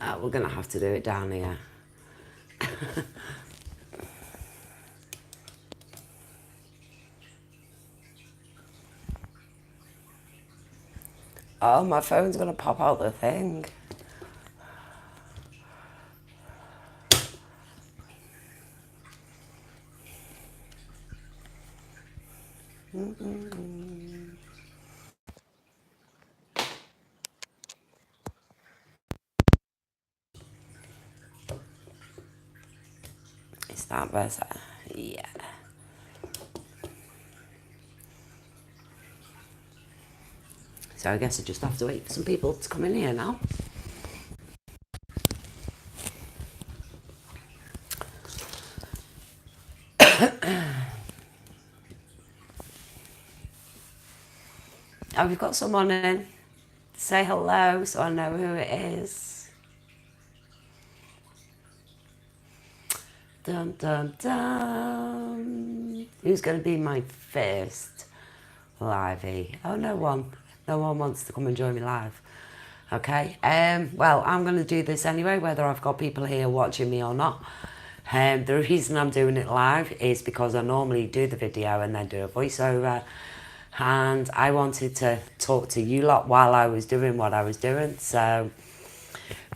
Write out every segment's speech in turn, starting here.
We're going to have to do it down here. Oh, my phone's going to pop out the thing. Is that better? Yeah. So I guess I just have to wait for some people to come in here now. Oh, we've got someone in. Say hello so I know who it is. Dun dun dun. Who's going to be my first livey? Oh, no one. No one wants to come and join me live. Okay. Well, I'm going to do this anyway, whether I've got people here watching me or not. The reason I'm doing it live is because I normally do the video and then do a voiceover. And I wanted to talk to you lot while I was doing what I was doing. So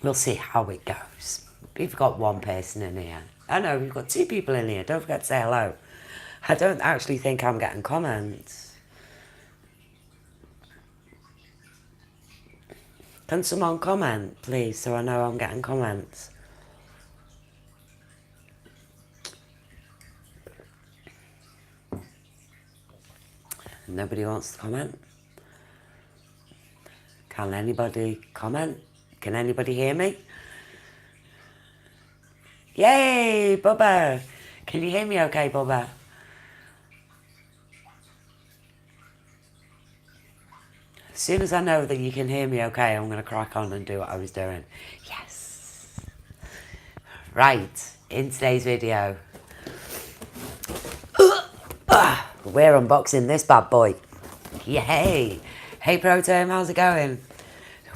we'll see how it goes. We've got one person in here. Oh no, we've got two people in here. Don't forget to say hello. I don't actually think I'm getting comments. Can someone comment, please, so I know I'm getting comments? Nobody wants to comment? Can anybody comment? Can anybody hear me? Yay, Bubba! Can you hear me okay, Bubba? As soon as I know that you can hear me okay, I'm going to crack on and do what I was doing. Yes! Right, in today's video, we're unboxing this bad boy. Yay! Hey Protein, how's it going?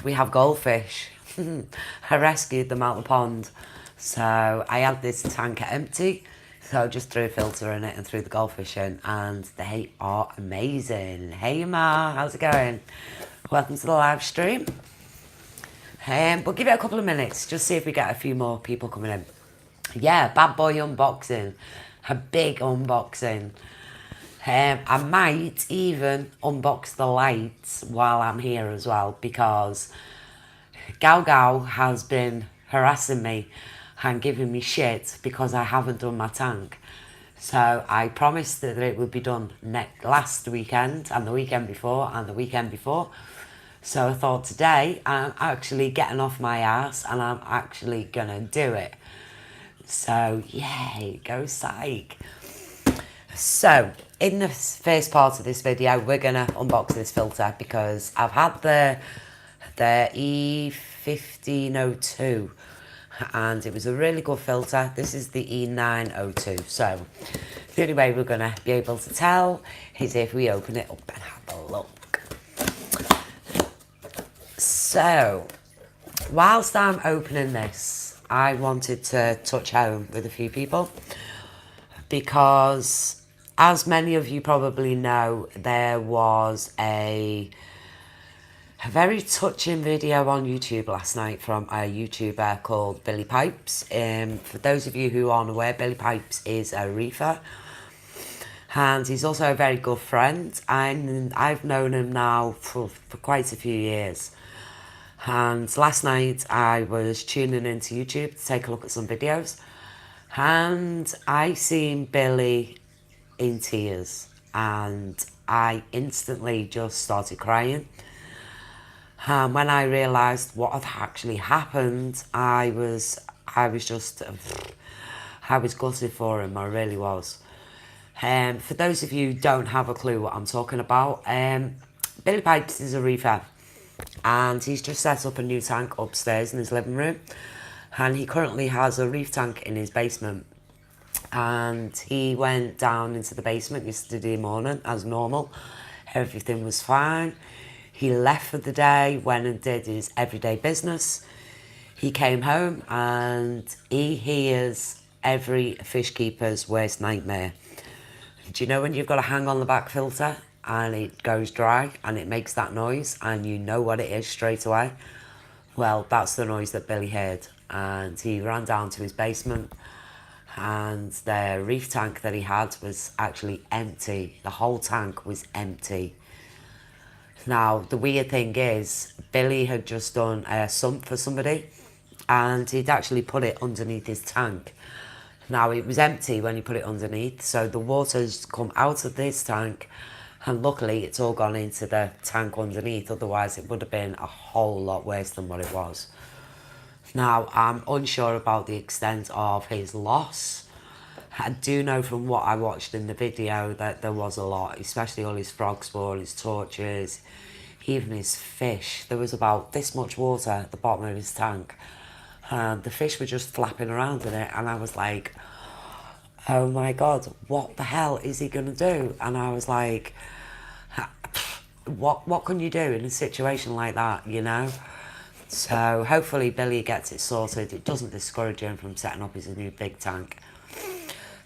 We have goldfish. I rescued them out of the pond. So I had this tank empty. So I just threw a filter in it and threw the goldfish in. And they are amazing. Hey Ma, how's it going? Welcome to the live stream. But give it a couple of minutes. Just see if we get a few more people coming in. Yeah, bad boy unboxing. A big unboxing. I might even unbox the lights while I'm here as well, because Gao Gao has been harassing me and giving me shit because I haven't done my tank. So I promised that it would be done last weekend and the weekend before and the weekend before. So I thought today I'm actually getting off my ass and I'm actually gonna do it. So yay, go psych. So in the first part of this video, we're gonna unbox this filter because I've had the E1502 and it was a really good filter. This is the E902. So the only way we're gonna be able to tell is if we open it up and have a look. So whilst I'm opening this, I wanted to touch home with a few people because, as many of you probably know, there was a very touching video on YouTube last night from a YouTuber called Billy Pipes. For those of you who aren't aware, Billy Pipes is a reefer and he's also a very good friend, and I've known him now for quite a few years. And last night I was tuning into YouTube to take a look at some videos and I seen Billy in tears and I instantly just started crying. And when I realised what had actually happened, I was gutted for him. I really was. For those of you who don't have a clue what I'm talking about, Billy Pipes is a reefer and he's just set up a new tank upstairs in his living room, and he currently has a reef tank in his basement. And he went down into the basement yesterday morning as normal. Everything was fine. He left for the day, went and did his everyday business. He came home and he hears every fish keeper's worst nightmare. Do you know when you've got to hang on the back filter and it goes dry and it makes that noise and you know what it is straight away? Well, that's the noise that Billy heard, and he ran down to his basement, and the reef tank that he had was actually empty. The whole tank was empty. Now, the weird thing is, Billy had just done a sump for somebody, and he'd actually put it underneath his tank. Now, it was empty when he put it underneath, so the water's come out of this tank, and luckily it's all gone into the tank underneath, otherwise it would have been a whole lot worse than what it was. Now, I'm unsure about the extent of his loss. I do know from what I watched in the video that there was a lot, especially all his frog spawn, his torches, even his fish. There was about this much water at the bottom of his tank, and the fish were just flapping around in it, and I was like, oh my God, what the hell is he going to do? And I was like, what can you do in a situation like that, you know? So hopefully Billy gets it sorted. It doesn't discourage him from setting up his new big tank.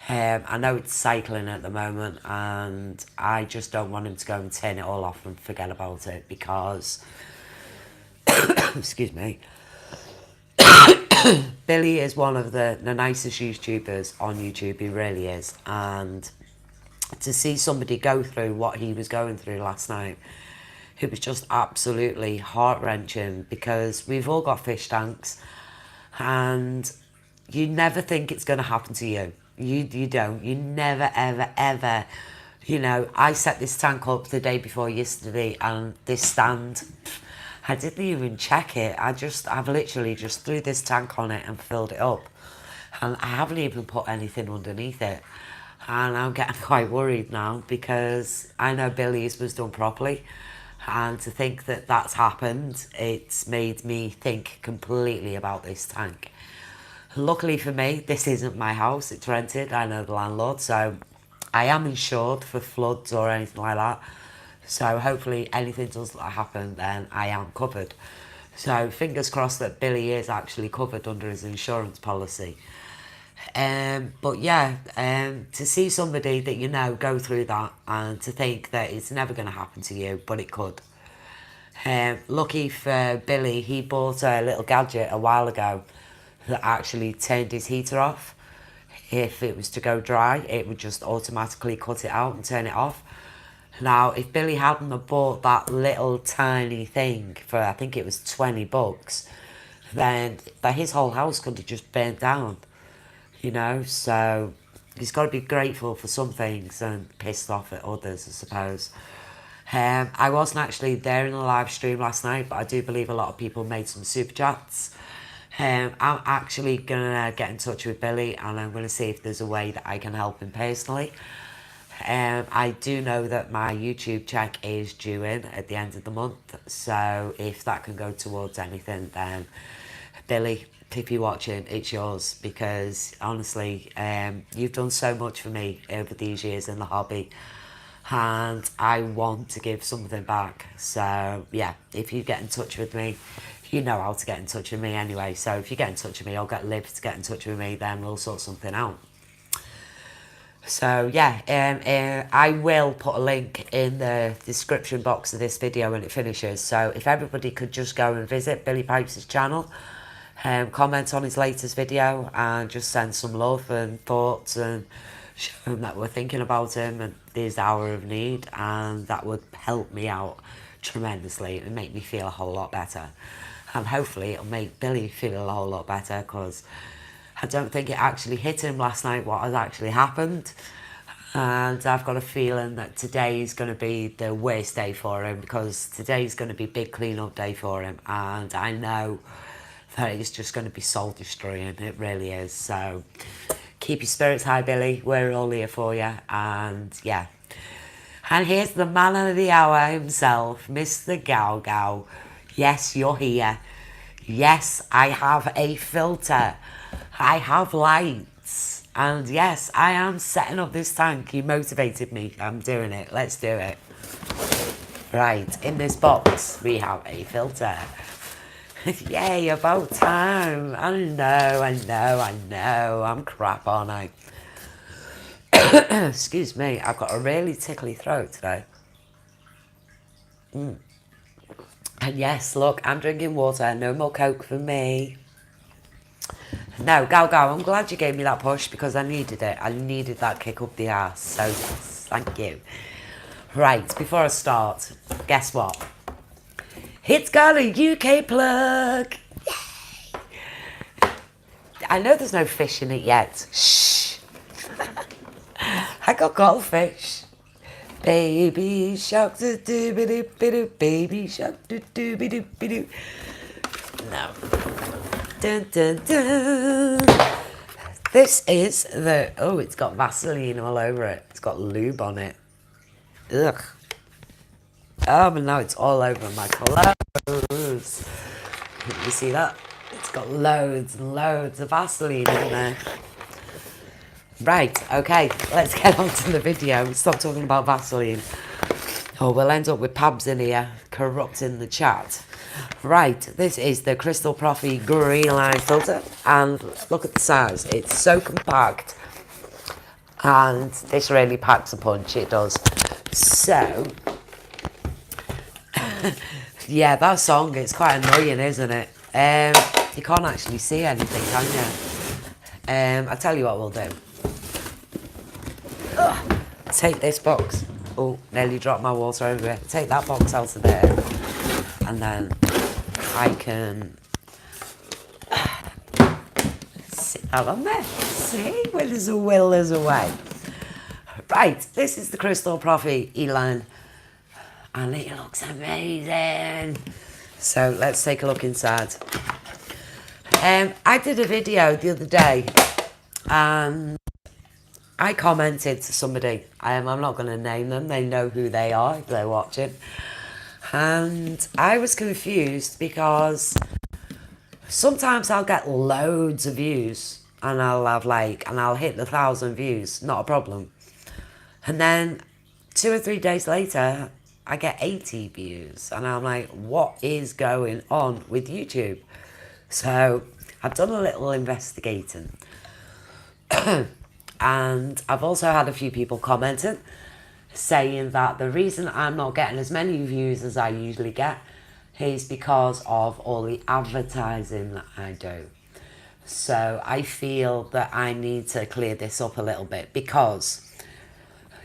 I know it's cycling at the moment, and I just don't want him to go and turn it all off and forget about it, because excuse me, Billy is one of the nicest YouTubers on YouTube. He really is. And to see somebody go through what he was going through last night, it was just absolutely heart-wrenching, because we've all got fish tanks and you never think it's going to happen to you. You don't. You never, ever, ever. You know, I set this tank up the day before yesterday, and this stand, I didn't even check it. I've literally just threw this tank on it and filled it up. And I haven't even put anything underneath it. And I'm getting quite worried now, because I know Billy's was done properly. And to think that that's happened, it's made me think completely about this tank. Luckily for me, this isn't my house, it's rented. I know the landlord, so I am insured for floods or anything like that. So hopefully anything does happen, then I am covered. So fingers crossed that Billy is actually covered under his insurance policy. But yeah, to see somebody that you know go through that, and to think that it's never going to happen to you, but it could. Lucky for Billy, he bought a little gadget a while ago that actually turned his heater off. If it was to go dry, it would just automatically cut it out and turn it off. Now, if Billy hadn't have bought that little tiny thing for, I think it was $20, then his whole house could have just burnt down, you know. So he's got to be grateful for some things and pissed off at others, I suppose. I wasn't actually there in the live stream last night, but I do believe a lot of people made some super chats. I'm actually going to get in touch with Billy, and I'm going to see if there's a way that I can help him personally. I do know that my YouTube check is due in at the end of the month, so if that can go towards anything, then Billy, if you're watching, it's yours, because honestly, you've done so much for me over these years in the hobby, and I want to give something back. So yeah, if you get in touch with me, you know how to get in touch with me anyway, so if you get in touch with me, I'll get Liv to get in touch with me, then we'll sort something out. So yeah, I will put a link in the description box of this video when it finishes. So if everybody could just go and visit Billy Pipes' channel, comment on his latest video, and just send some love and thoughts, and show him that we're thinking about him and his hour of need, and that would help me out tremendously and make me feel a whole lot better. And hopefully it'll make Billy feel a whole lot better, because I don't think it actually hit him last night what has actually happened. And I've got a feeling that today is going to be the worst day for him, because today's going to be big clean-up day for him. And I know that it's just going to be soul-destroying. It really is. So keep your spirits high, Billy. We're all here for you. And yeah. And here's the man of the hour himself, Mr. Gow Gow. Yes, you're here. Yes, I have a filter. I have lights. And yes, I am setting up this tank. You motivated me. I'm doing it. Let's do it. Right, in this box, we have a filter. Yay, about time. I know. I'm crap, aren't I? Excuse me, I've got a really tickly throat today. And yes, look, I'm drinking water. No more Coke for me. No, go. I'm glad you gave me that push because I needed it. I needed that kick up the arse. So, yes, thank you. Right, before I start, guess what? It's got a UK plug. Yay! I know there's no fish in it yet. Shh. I got goldfish. Baby shark do doo be doo be doo. Baby shark do doo be doo be doo. No. Dun dun dun. This is the. Oh, it's got Vaseline all over it. It's got lube on it. Ugh. Oh, but now it's all over my clothes. You see that? It's got loads and loads of Vaseline in there. Right, okay, let's get on to the video. Stop talking about Vaseline. Or we'll end up with Pabs in here corrupting the chat. Right, this is the Crystal Profi Green Line filter. And look at the size. It's so compact. And this really packs a punch, it does. So, yeah, that song, it's quite annoying, isn't it? You can't actually see anything, can you? I'll tell you what we'll do. Take this box. Oh, nearly dropped my water over it. Take that box out of there. And then I can sit that on there. See? Where there's a will, there's a way. Right, this is the Crystal Profi E-Line. And it looks amazing. So let's take a look inside. I did a video the other day. And I commented to somebody, I'm not going to name them, they know who they are if they're watching. And I was confused because sometimes I'll get loads of views and I'll hit the 1,000 views, not a problem. And then 2 or 3 days later, I get 80 views and I'm like, what is going on with YouTube? So I've done a little investigating. And I've also had a few people commenting saying that the reason I'm not getting as many views as I usually get is because of all the advertising that I do. So I feel that I need to clear this up a little bit because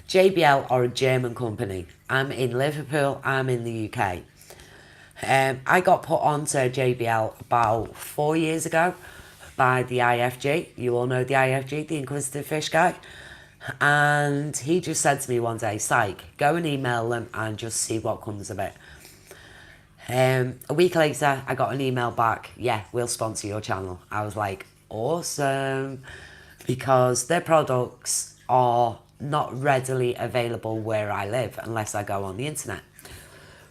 JBL are a German company. I'm in Liverpool, I'm in the UK. I got put onto JBL about 4 years ago by the IFG. You all know the IFG, the Inquisitive Fish guy. And he just said to me one day, psych, go and email them and just see what comes of it. A week later, I got an email back, yeah, we'll sponsor your channel. I was like, awesome. Because their products are not readily available where I live unless I go on the internet.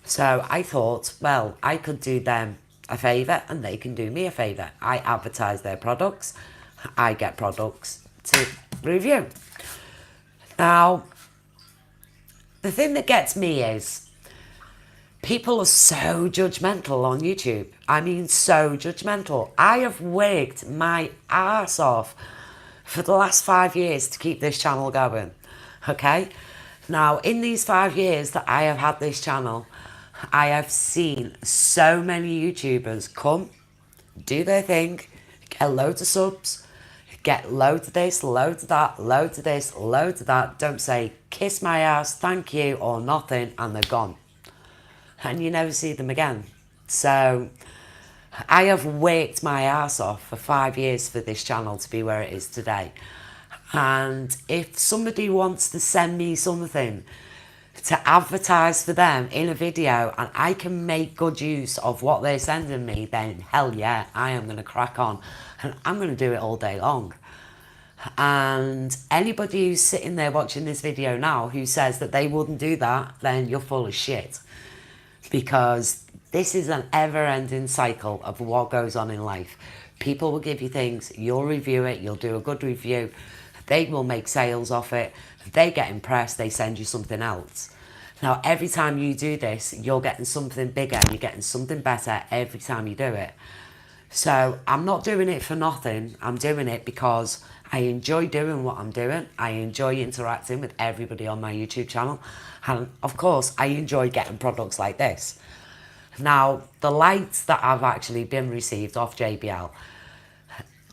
So I thought, well, I could do them a favour and they can do me a favour. I advertise their products. I get products to review. Now, the thing that gets me is people are so judgmental on YouTube. I mean, so judgmental. I have worked my arse off for the last 5 years to keep this channel going. Okay? Now, in these 5 years that I have had this channel, I have seen so many YouTubers come, do their thing, get loads of subs, get loads of this, loads of that, loads of this, loads of that, don't say kiss my ass, thank you, or nothing, and they're gone. And you never see them again. So I have worked my ass off for 5 years for this channel to be where it is today. And if somebody wants to send me something to advertise for them in a video and I can make good use of what they're sending me, then hell yeah, I am going to crack on and I'm going to do it all day long. And anybody who's sitting there watching this video now who says that they wouldn't do that, then you're full of shit. Because this is an ever-ending cycle of what goes on in life. People will give you things, you'll review it, you'll do a good review, they will make sales off it, they get impressed, they send you something else. Now, every time you do this, you're getting something bigger, you're getting something better every time you do it. So I'm not doing it for nothing. I'm doing it because I enjoy doing what I'm doing. I enjoy interacting with everybody on my YouTube channel. And of course, I enjoy getting products like this. Now, the lights that I've actually been received off JBL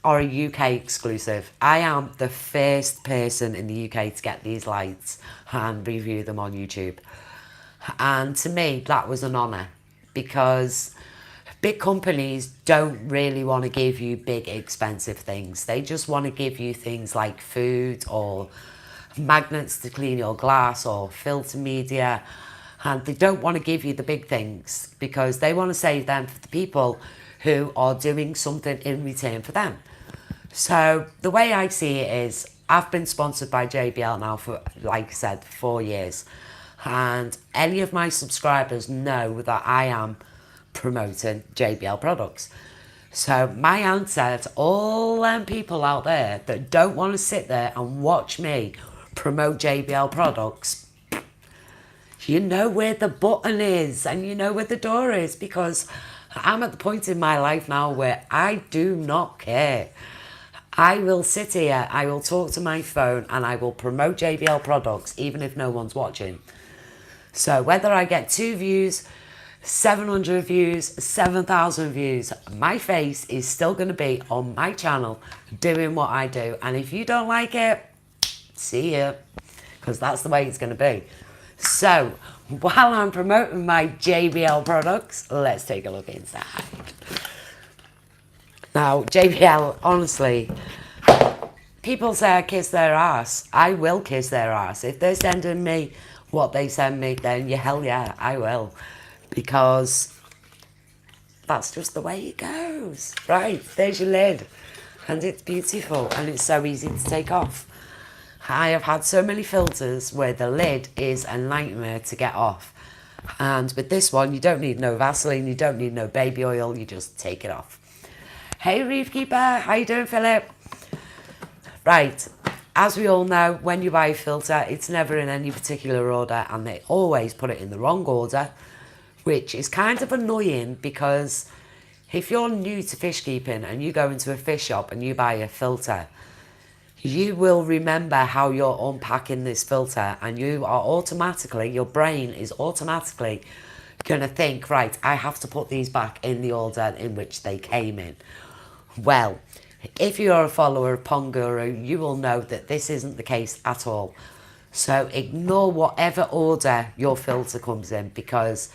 are a UK exclusive. I am the first person in the UK to get these lights and review them on YouTube. And to me, that was an honour, because big companies don't really want to give you big expensive things. They just want to give you things like food or magnets to clean your glass or filter media, and they don't want to give you the big things because they want to save them for the people who are doing something in return for them. So the way I see it is, I've been sponsored by JBL now for, like I said, 4 years, and any of my subscribers know that I am promoting JBL products. So my answer to all them people out there that don't want to sit there and watch me promote JBL products, you know where the button is and you know where the door is, because I'm at the point in my life now where I do not care. I will sit here, I will talk to my phone, and I will promote JBL products even if no one's watching. So whether I get 2 views, 700 views, 7,000 views, my face is still going to be on my channel doing what I do. And if you don't like it, see ya, because that's the way it's going to be. So while I'm promoting my JBL products, let's take a look inside. Now, JBL, honestly, people say I kiss their ass. I will kiss their ass. If they're sending me what they send me, then hell yeah, I will. Because that's just the way it goes. Right, there's your lid. And it's beautiful, and it's so easy to take off. I have had so many filters where the lid is a nightmare to get off. And with this one, you don't need no Vaseline, you don't need no baby oil, you just take it off. Hey Reef Keeper, how you doing, Philip? Right, as we all know, when you buy a filter, it's never in any particular order, and they always put it in the wrong order, which is kind of annoying, because if you're new to fish keeping and you go into a fish shop and you buy a filter, you will remember how you're unpacking this filter, and you are automatically, your brain is automatically going to think, right, I have to put these back in the order in which they came in. Well, if you're a follower of Pond Guru, you will know that this isn't the case at all. So ignore whatever order your filter comes in, because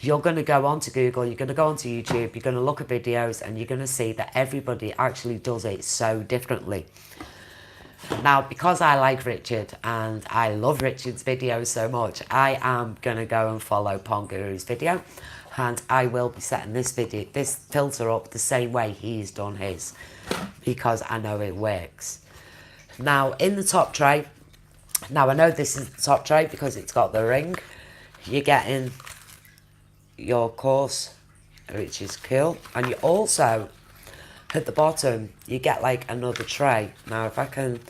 you're going to go onto Google, you're going to go onto YouTube, you're going to look at videos, and you're going to see that everybody actually does it so differently. Now, because I like Richard and I love Richard's videos so much, I am going to go and follow Pond Guru's video, and I will be setting this filter up the same way he's done his, because I know it works. Now, in the top tray, now I know this is the top tray because it's got the ring. You're getting your course, which is cool, and you also, at the bottom, you get like another tray. Now, if I can,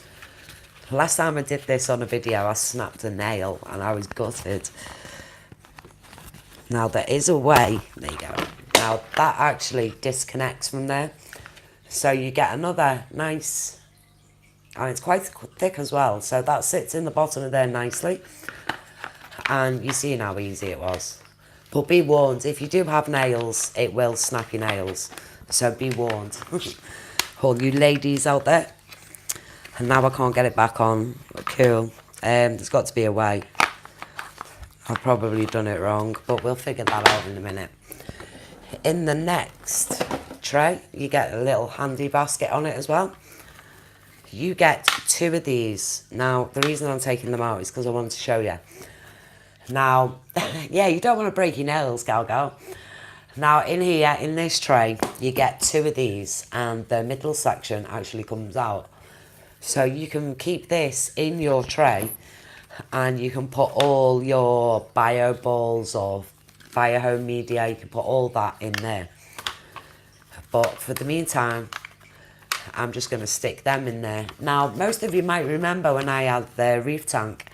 last time I did this on a video, I snapped a nail and I was gutted. Now, there is a way, there you go. Now, that actually disconnects from there. So you get another nice, and it's quite thick as well. So that sits in the bottom of there nicely. And you see how easy it was. But be warned, if you do have nails, it will snap your nails. So be warned. All you ladies out there. And now I can't get it back on. Cool. There's got to be a way. I've probably done it wrong, but we'll figure that out in a minute. In the next tray, you get a little handy basket on it as well. You get 2 of these. Now, the reason I'm taking them out is because I wanted to show you. Now, yeah, you don't want to break your nails, gal. Now, in here, in this tray, you get 2 of these, and the middle section actually comes out. So you can keep this in your tray, and you can put all your bio balls or bio home media, you can put all that in there. But for the meantime, I'm just going to stick them in there. Now, most of you might remember when I had the reef tank,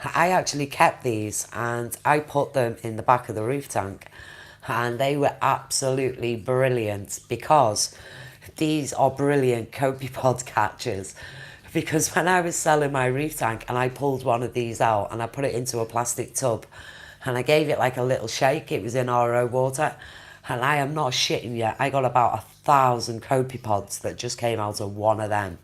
I actually kept these and I put them in the back of the roof tank, and they were absolutely brilliant because these are brilliant copepod catchers. Because when I was selling my roof tank and I pulled one of these out and I put it into a plastic tub and I gave it like a little shake, it was in RO water, and I am not shitting you, I got about 1,000 copepods that just came out of one of them.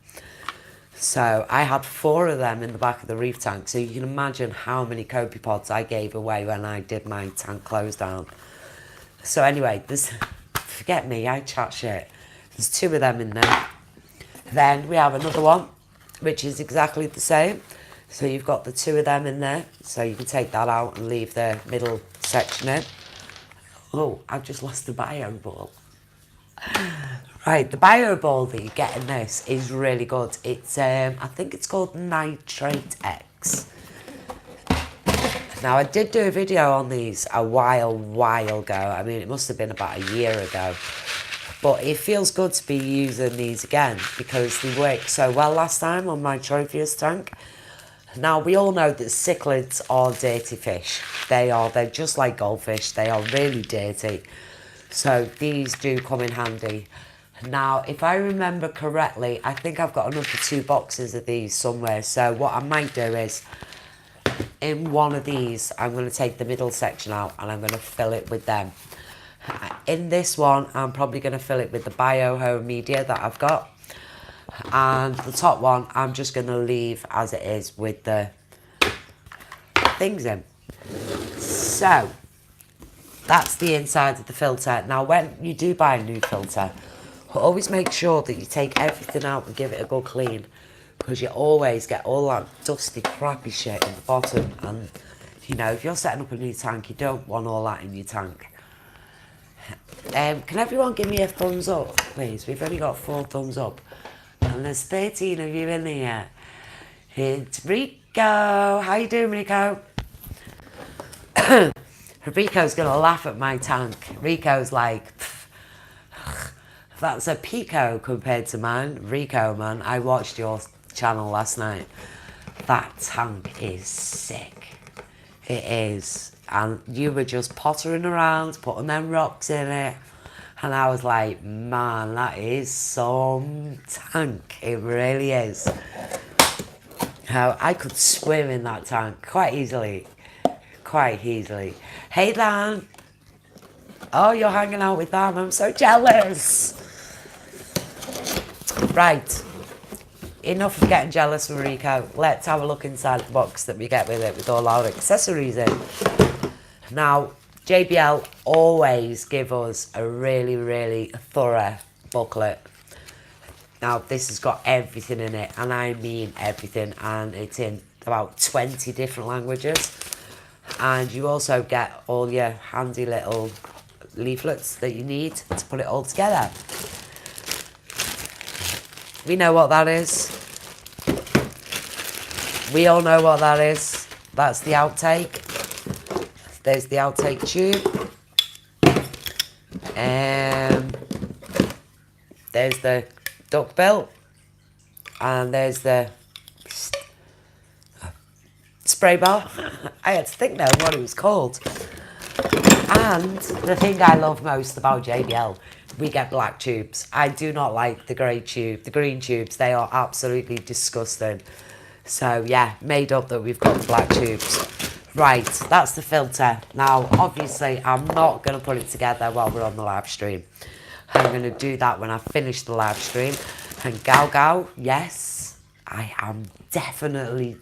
So I had 4 of them in the back of the reef tank, so you can imagine how many copepods I gave away when I did my tank close down. So anyway, forget me, I chat shit. There's 2 of them in there. Then we have another one, which is exactly the same. So you've got the 2 of them in there, so you can take that out and leave the middle section in. Oh, I've just lost the bio ball. Right, the bio ball that you get in this is really good. It's I think it's called Nitrate X. Now, I did do a video on these a while ago. I mean, it must have been about a year ago. But it feels good to be using these again because they worked so well last time on my Tropheus tank. Now, we all know that cichlids are dirty fish. They're just like goldfish. They are really dirty. So these do come in handy. Now, if I remember correctly, I think I've got another 2 boxes of these somewhere. So what I might do is, in one of these, I'm going to take the middle section out and I'm going to fill it with them. In this one, I'm probably going to fill it with the Biohome media that I've got. And the top one, I'm just going to leave as it is with the things in. So, that's the inside of the filter. Now, when you do buy a new filter, always make sure that you take everything out and give it a good clean, because you always get all that dusty, crappy shit in the bottom. And, you know, if you're setting up a new tank, you don't want all that in your tank. Can everyone give me a thumbs up, please? We've only got 4 thumbs up. And there's 13 of you in here. It's Rico. How you doing, Rico? Rico's going to laugh at my tank. Rico's like, that's a Pico compared to mine. Rico, man, I watched your channel last night. That tank is sick. It is. And you were just pottering around, putting them rocks in it. And I was like, man, that is some tank. It really is. I could swim in that tank quite easily. Quite easily. Hey, Dan. Oh, you're hanging out with Dan. I'm so jealous. Right. Enough of getting jealous from Rico. Let's have a look inside the box that we get with it, with all our accessories in. Now, JBL always give us a really, really thorough booklet. Now, this has got everything in it, and I mean everything, and it's in about 20 different languages. And you also get all your handy little leaflets that you need to put it all together. We know what that is. We all know what that is. That's the outtake. There's the outtake tube. There's the duck bill. And there's the spray bar. I had to think now what it was called. And the thing I love most about JBL, we get black tubes. I do not like the grey tube, the green tubes. They are absolutely disgusting. So yeah, made up that we've got the black tubes. Right, that's the filter. Now, obviously, I'm not going to put it together while we're on the live stream. I'm going to do that when I finish the live stream. And Gao, yes, I am definitely,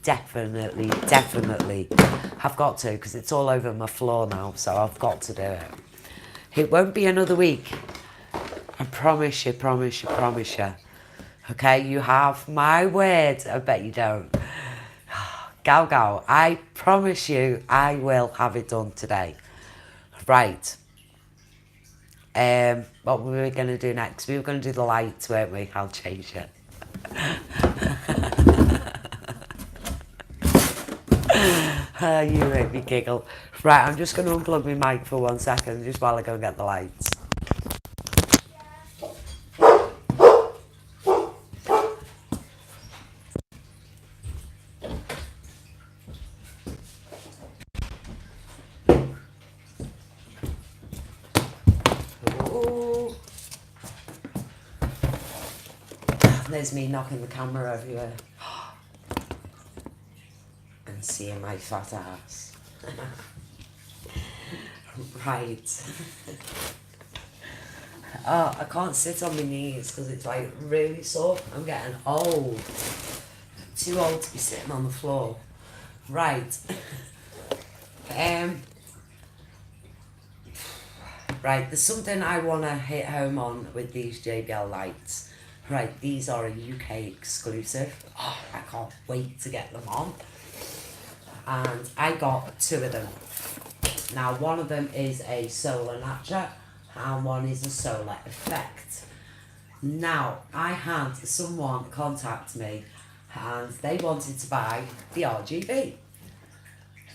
I've got to, because it's all over my floor now, so I've got to do it. It won't be another week. I promise you. Okay, you have my word. I bet you don't. Gao, I promise you I will have it done today. Right. What were we going to do next? We were going to do the lights, weren't we? I'll change it. You make me giggle. Right, I'm just going to unplug my mic for 1 second, just while I go and get the lights. Ooh. There's me knocking the camera everywhere. And seeing my fat ass. Right. Oh, I can't sit on my knees because it's like really sore. I'm getting old. Too old to be sitting on the floor. Right. Right, there's something I want to hit home on with these JBL lights. Right, these are a UK exclusive. Oh, I can't wait to get them on. And I got 2 of them. Now, one of them is a Solar Natcha and one is a Solar Effect. Now, I had someone contact me and they wanted to buy the RGB.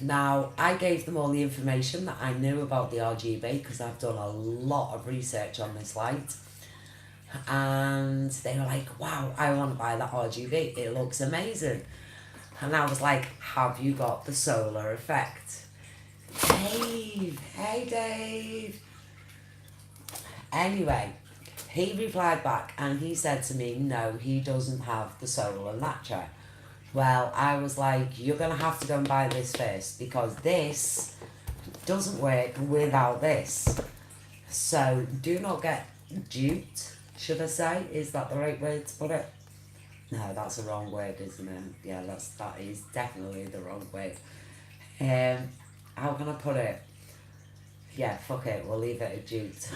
Now, I gave them all the information that I knew about the RGB because I've done a lot of research on this light. And they were like, wow, I want to buy that RGB. It looks amazing. And I was like, have you got the Solar Effect? Dave, hey Dave. Anyway, he replied back and he said to me, no, he doesn't have the Solar Natcha. Well, I was like, you're going to have to go and buy this first because this doesn't work without this. So do not get duped, should I say? Is that the right way to put it? No, that's the wrong word, isn't it? Yeah, that is definitely the wrong word. How can I put it? Yeah, fuck it, we'll leave it at duped.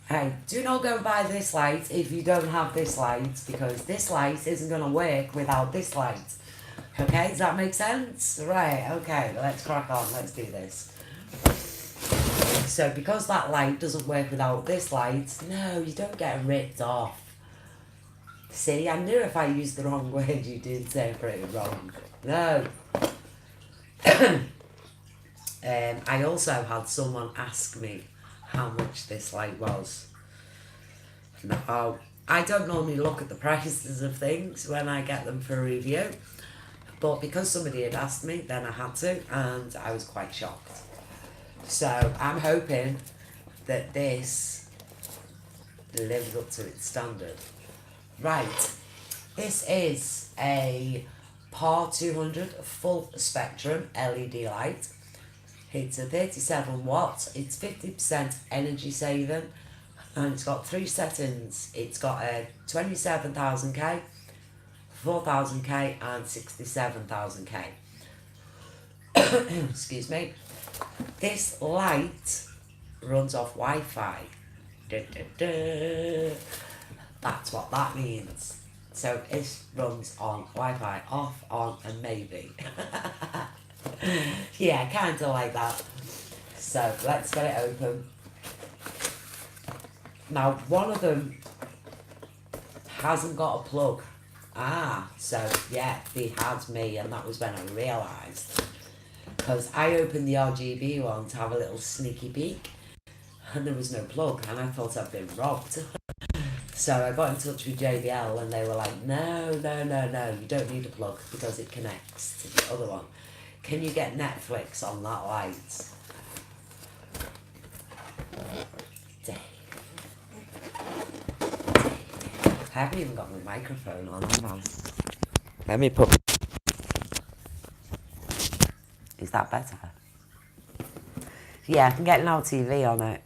Hey, do not go and buy this light if you don't have this light because this light isn't going to work without this light. Okay, does that make sense? Right, okay, let's crack on, let's do this. So because that light doesn't work without this light, no, you don't get ripped off. See, I knew if I used the wrong word you'd interpret it wrong. No. I also had someone ask me how much this light was. Now, I don't normally look at the prices of things when I get them for review, but because somebody had asked me, then I had to, and I was quite shocked. So I'm hoping that this lives up to its standard. Right, this is a PAR 200 full spectrum LED light. It's a 37 watts, it's 50% energy saving, and it's got 3 settings. It's got a 27,000K, 4,000K and 67,000K. Excuse me. This light runs off Wi-Fi. That's what that means. So it runs on Wi-Fi, off, on and maybe. Yeah, kind of like that. So let's get it open. Now, one of them hasn't got a plug. So yeah, they had me, and that was when I realised. Because I opened the RGB one to have a little sneaky peek, and there was no plug, and I thought I'd been robbed. So I got in touch with JBL, and they were like, no, you don't need a plug because it connects to the other one. Can you get Netflix on that light? Dave. I haven't even got my microphone on, have I? Let me put... Is that better? Yeah, I can get Now TV on it.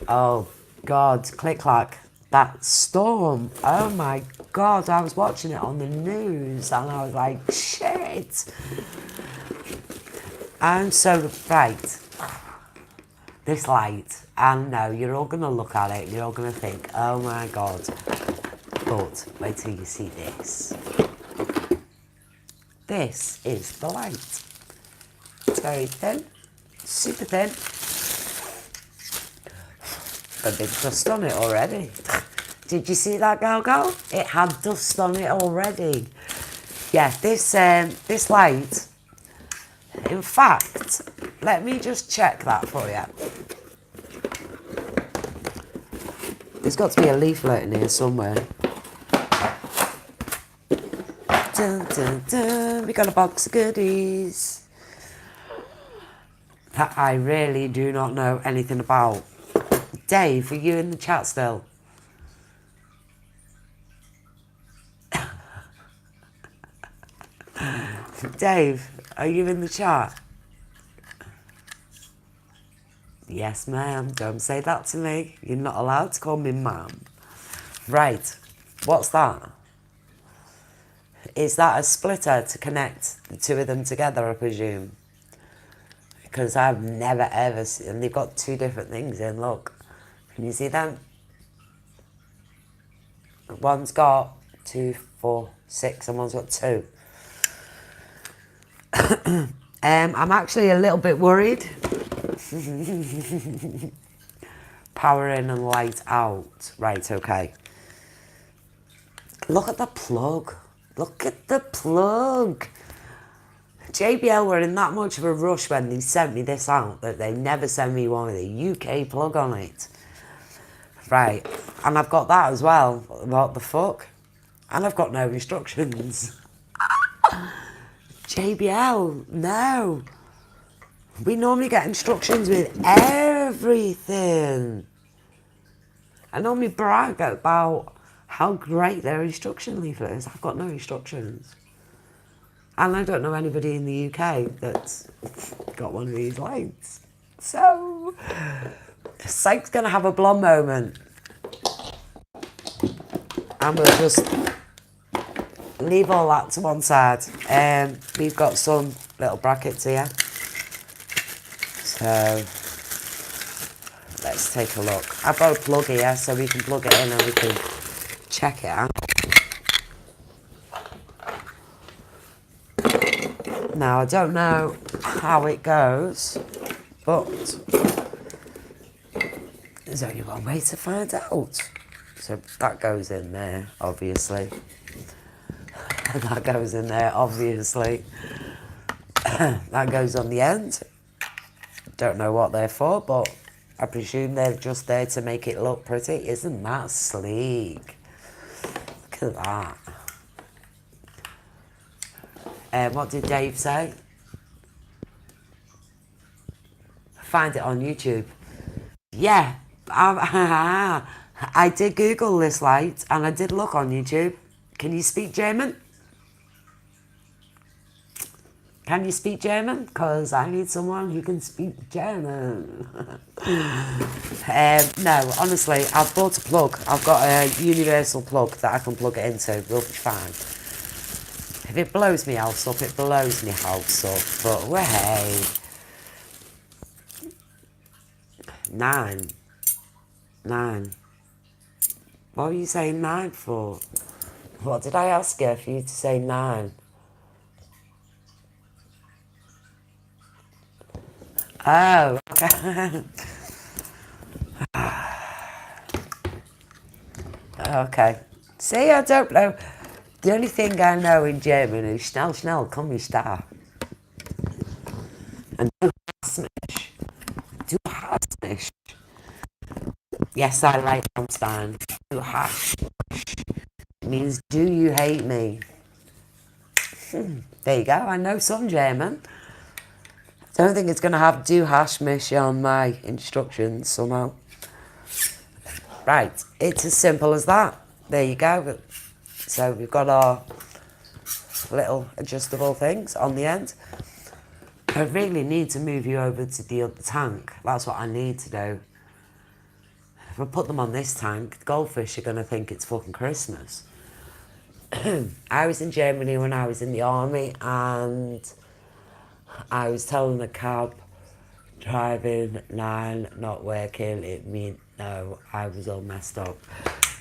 Oh, God, click-clack. That storm, oh my God, I was watching it on the news and I was like, shit. I'm so, right, this light, and no, you're all going to look at it and you're all going to think, oh my God. But wait till you see this. This is the light. It's very thin, super thin. A bit dust on it already. Did you see that, girl? It had dust on it already. Yeah, this light, in fact, let me just check that for you. There's got to be a leaflet in here somewhere. Dun, dun, dun. We got a box of goodies. that I really do not know anything about. Dave, are you in the chat still? Dave, are you in the chat? Yes, ma'am. Don't say that to me. You're not allowed to call me ma'am. Right. What's that? Is that a splitter to connect the two of them together, I presume? Because I've never ever seen... And they've got two different things in, look. Can you see them? One's got 2, 4, 6, and one's got 2. I'm actually a little bit worried. Power in and light out. Right, okay. Look at the plug. Look at the plug. JBL were in that much of a rush when they sent me this out that they never sent me one with a UK plug on it. Right, and I've got that as well. What the fuck? And I've got no instructions. JBL, no. We normally get instructions with everything. I normally brag about how great their instruction leaflet is. I've got no instructions. And I don't know anybody in the UK that's got one of these lights. So, Syke's going to have a blonde moment. And we'll just leave all that to one side. We've got some little brackets here. So, let's take a look. I've got a plug here so we can plug it in and we can check it out. Now, I don't know how it goes, but there's only one way to find out. So that goes in there, obviously. That goes in there, obviously. That goes on the end. Don't know what they're for, but I presume they're just there to make it look pretty. Isn't that sleek? Look at that. What did Dave say? Find it on YouTube. Yeah, I did Google this light and I did look on YouTube. Can you speak German? Can you speak German? Because I need someone who can speak German. No, honestly, I've bought a plug. I've got a universal plug that I can plug it into. We'll be fine. If it blows me house up, it blows me house up. But hey. 9. What were you saying 9 for? What did I ask you for you to say 9? Oh, okay. Okay. See, I don't know. The only thing I know in German is schnell, schnell, komm ich da. And du hast mich. Du hast mich. Yes, I like Rammstein. Du hast mich. It means, do you hate me? There you go, I know some German. I don't think it's going to have do hash mish on my instructions somehow. Right, it's as simple as that. There you go. So we've got our little adjustable things on the end. I really need to move you over to the other tank. That's what I need to do. If I put them on this tank, the goldfish are going to think it's fucking Christmas. I was in Germany when I was in the army and I was telling the cab driving 9 not working. It meant no, I was all messed up.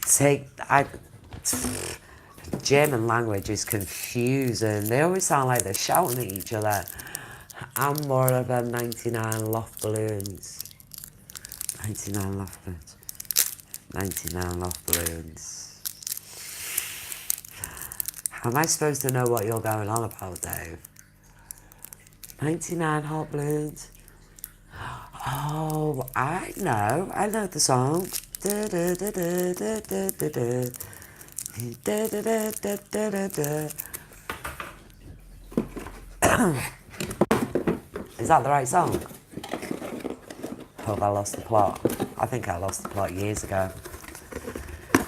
See, German language is confusing. They always sound like they're shouting at each other. I'm more of a 99 loft balloons. 99 loft balloons. 99 loft balloons. How am I supposed to know what you're going on about, Dave? 99 hot balloons. Oh, I know the song. Is that the right song? Have I lost the plot? I think I lost the plot years ago.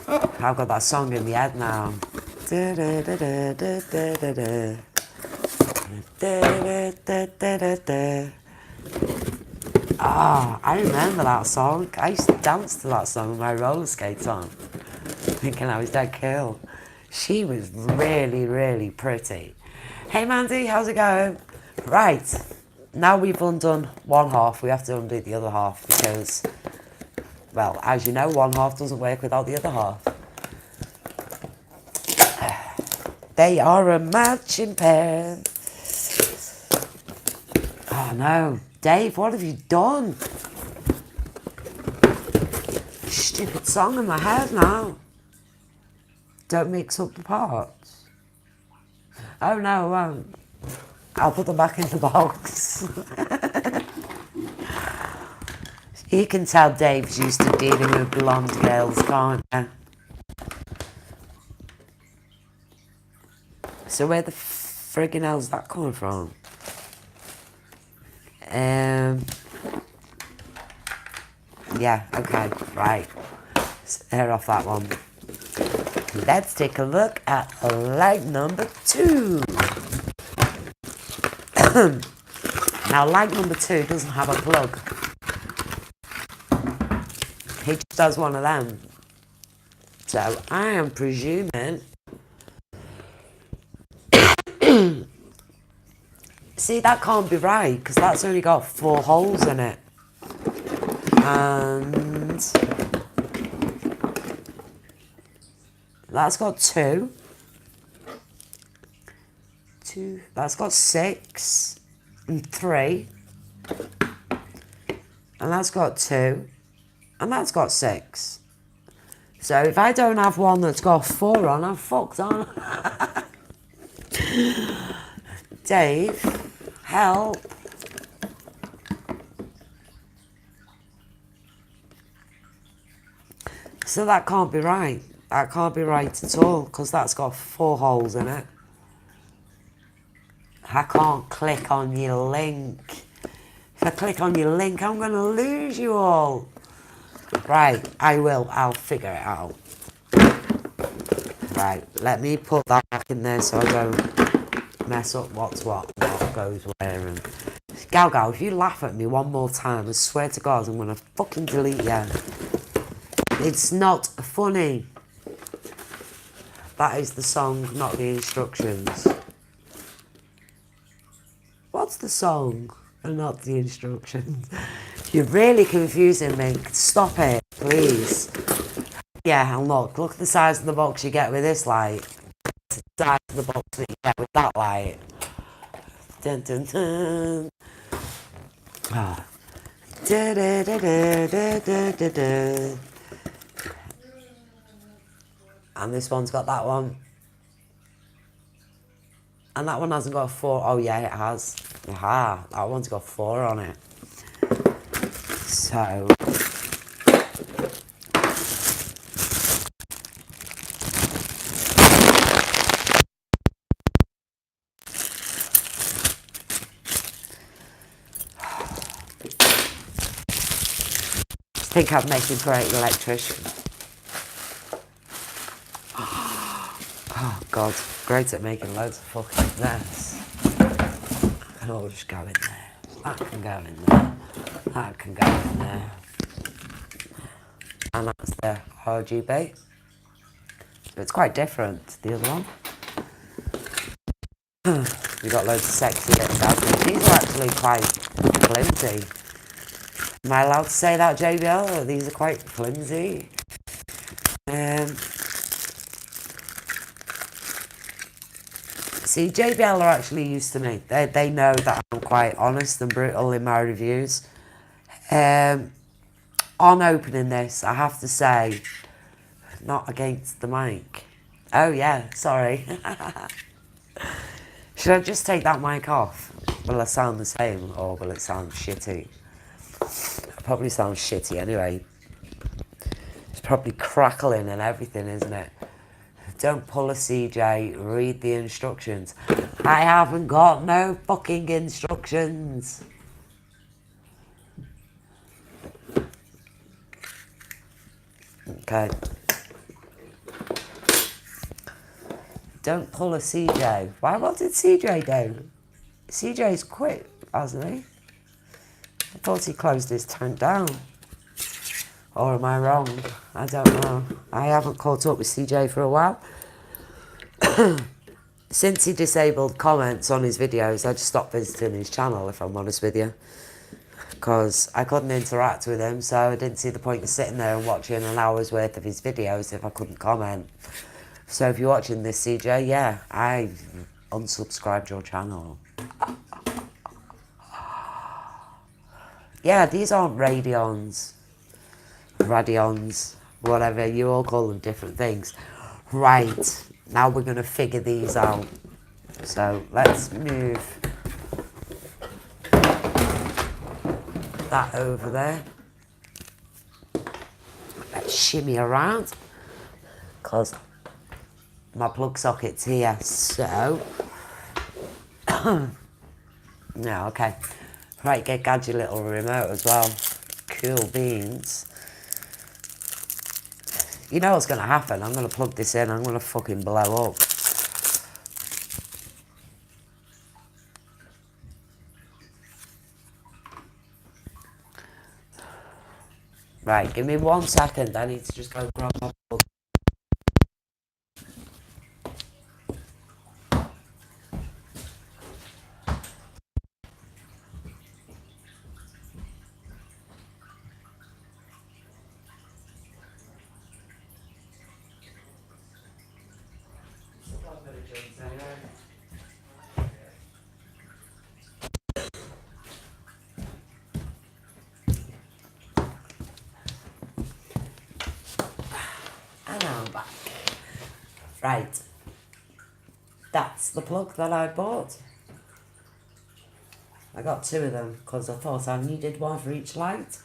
I've got that song in my head now. Ah, I remember that song. I used to dance to that song with my roller skates on, thinking I was dead cool. She was really, really pretty. Hey Mandy, how's it going? Right, now we've undone one half, we have to undo the other half because, well, as you know, one half doesn't work without the other half. They are a matching pair. Oh no, Dave, what have you done? Stupid song in my head now. Don't mix up the parts. Oh no, I won't. I'll put them back in the box. You can tell Dave's used to dealing with blonde girls, can't you? So where the friggin' hell's that coming from? Yeah, okay, right. Hair off that one. Let's take a look at light number 2. Now, light number 2 doesn't have a plug. He just does one of them. So, I am presuming... See, that can't be right, because that's only got 4 holes in it. And... that's got 2. That's got 6. And 3. And that's got 2. And that's got 6. So if I don't have one that's got 4 on, I'm fucked on. Dave, help. So that can't be right. That can't be right at all, because that's got 4 holes in it. I can't click on your link. If I click on your link, I'm going to lose you all. Right, I will. I'll figure it out. Right, let me put that back in there so I don't mess up what's what goes where. And Gal, if you laugh at me one more time, I swear to God, I'm going to fucking delete you. It's not funny. That is the song, not the instructions. What's the song and not the instructions? You're really confusing me. Stop it, please. Yeah, and look at the size of the box you get with this light. It's the size of the box that you get with that light. Dun dun dun. Ah. Da, da, da, da, da, da, da, da. And this one's got that one. And that one hasn't got a 4. Oh yeah, it has. Aha, that one's got 4 on it. So... I think I'd make a great electrician. Oh God, great at making loads of fucking mess. And I'll just go in there. That can go in there. That can go in there. And that's the RGB. So it's quite different to the other one. We've got loads of sexy bits out there. These are actually quite flimsy. Am I allowed to say that, JBL? These are quite flimsy. See, JBL are actually used to me. They know that I'm quite honest and brutal in my reviews. On opening this, I have to say, not against the mic. Oh yeah, sorry. Should I just take that mic off? Will I sound the same, or will it sound shitty? It'll probably sound shitty anyway. It's probably crackling and everything, isn't it? Don't pull a CJ, read the instructions. I haven't got no fucking instructions. Okay. Don't pull a CJ. Why? What did CJ do? CJ's quit, hasn't he? I thought he closed his tank down. Or am I wrong? I don't know. I haven't caught up with CJ for a while. Since he disabled comments on his videos, I just stopped visiting his channel, if I'm honest with you. Because I couldn't interact with him, so I didn't see the point of sitting there and watching an hour's worth of his videos if I couldn't comment. So if you're watching this, CJ, yeah, I unsubscribed your channel. Yeah, these aren't Radeons, whatever, you all call them different things. Right, now we're going to figure these out. So let's move that over there. Let's shimmy around, because my plug socket's here, so... No, okay. Right, get gadget little remote as well. Cool beans. You know what's going to happen. I'm going to plug this in. I'm going to fucking blow up. Right, give me 1 second. I need to just go grab my plug. And I'm back. Right. That's the plug that I bought. I got 2 of them because I thought I needed one for each light.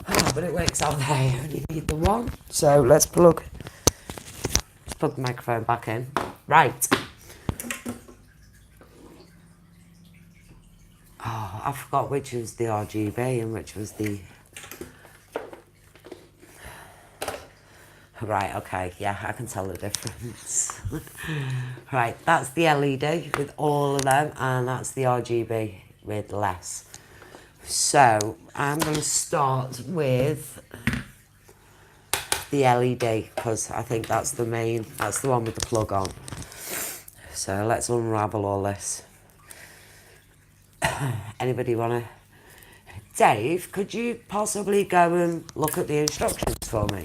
But it works out that I only need the one. So let's plug the microphone back in. Right. Oh, I forgot which was the RGB and which was the... Right, okay, yeah, I can tell the difference. Right, that's the LED with all of them, and that's the RGB with less. So, I'm going to start with the LED, because I think that's the main, that's the one with the plug on. So, let's unravel all this. Anybody want to... Dave, could you possibly go and look at the instructions for me?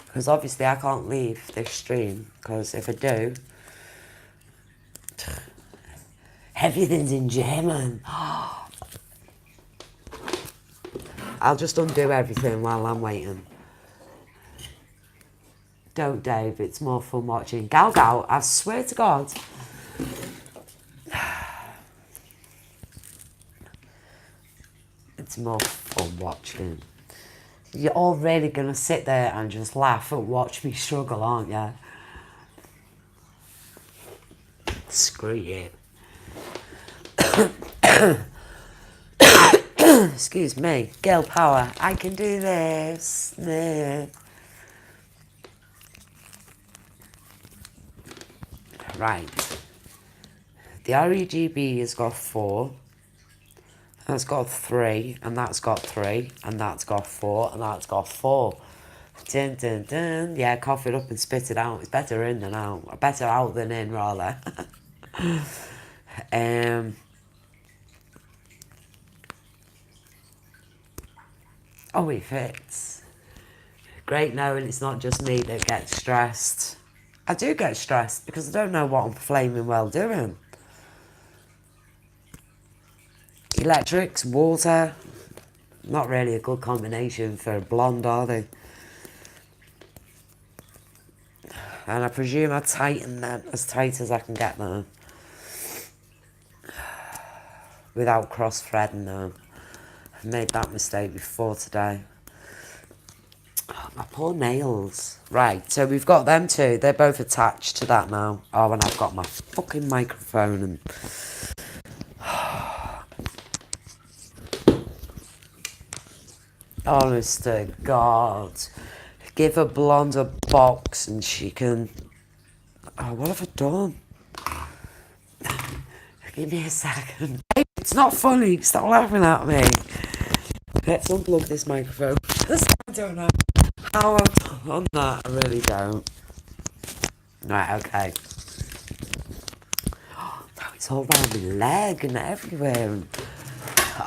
Because obviously I can't leave this stream, because if I do, everything's in German. I'll just undo everything while I'm waiting. Don't, Dave, it's more fun watching. Gal, I swear to God. It's more fun watching. You're all really going to sit there and just laugh and watch me struggle, aren't you? Screw you. Excuse me. Girl power. I can do this. Nah. Right. The RGB has got 4. That's got 3, and that's got 3, and that's got 4, and that's got 4. Dun, dun, dun. Yeah, cough it up and spit it out. It's better in than out. Better out than in, rather. Oh, it fits. Great knowing it's not just me that gets stressed. I do get stressed because I don't know what I'm flaming well doing. Electrics, water, not really a good combination for a blonde, are they? And I presume I tighten them as tight as I can get them without cross-threading them. I've made that mistake before today. Oh, my poor nails. Right, so we've got them 2. They're both attached to that now. Oh, and I've got my fucking microphone and... Honest to God. Give a blonde a box and she can... Oh, what have I done? Give me a second. It's not funny. Stop laughing at me. Let's unplug this microphone. I don't know how I've done that. I really don't. Right, okay. Oh, it's all around my leg and everywhere.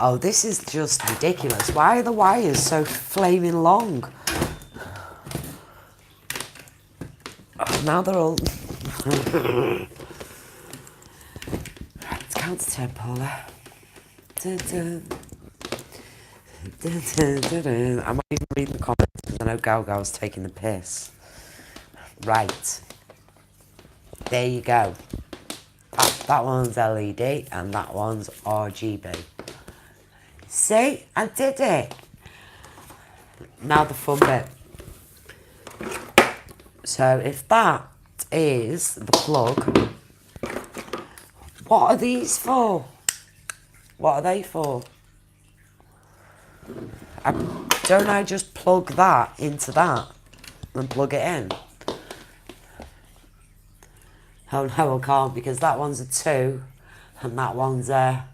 Oh, this is just ridiculous. Why are the wires so flaming long? Oh, now they're all... Let's count to 10, Paula. Dun, dun. Dun, dun, dun, dun. I'm not even reading the comments because I know Gal Gal's taking the piss. Right. There you go. That one's LED and that one's RGB. See? I did it. Now the fun bit. So if that is the plug, what are these for? What are they for? Don't I just plug that into that and plug it in? Oh no, I can't because that one's a 2 and that one's a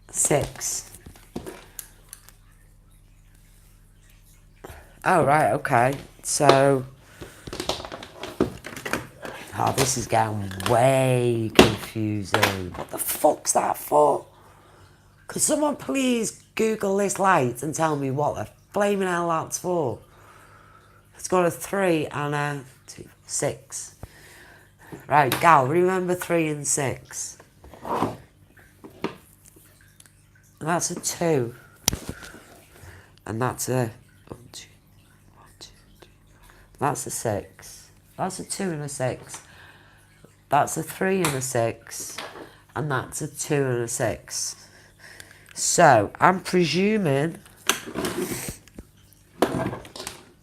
6. Oh right, okay. So, oh, this is getting way confusing. What the fuck's that for? Could someone please Google this light and tell me what the flaming hell that's for? It's got a 3 and a 2, 6. Right, Gal, remember 3 and 6. That's a 2. And that's a... 1, 2, 3. That's a 6. That's a 2 and a 6. That's a 3 and a 6. And that's a 2 and a 6. So, I'm presuming...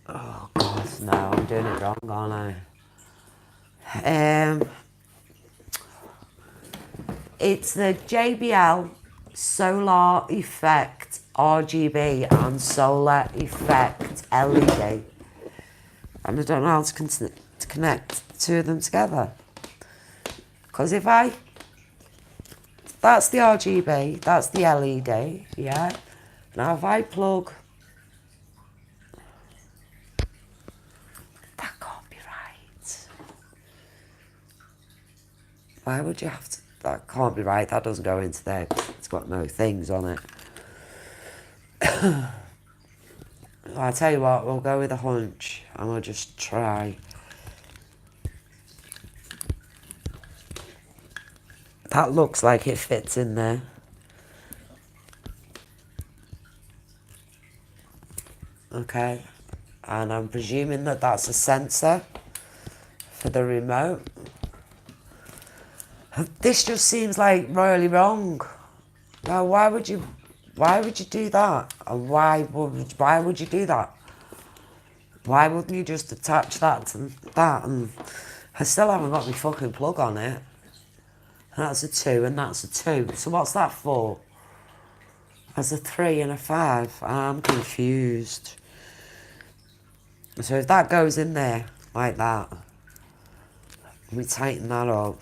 Oh, God, no, I'm doing it wrong, aren't I? It's the JBL Solar Effect RGB and Solar Effect LED. And I don't know how to connect the two of them together. Because if I... That's the RGB, that's the LED, yeah? Now if I plug... That can't be right. Why would you have to... That can't be right, that doesn't go into there. It's got no things on it. I'll tell you what, we'll go with a hunch and we'll just try. That looks like it fits in there. Okay, and I'm presuming that that's a sensor for the remote. This just seems like royally wrong. Now, why would you do that? And why would you do that? Why wouldn't you just attach that to that? And I still haven't got my fucking plug on it. And that's a 2 and that's a 2. So what's that for? That's a 3 and a 5. I'm confused. So if that goes in there like that, we tighten that up.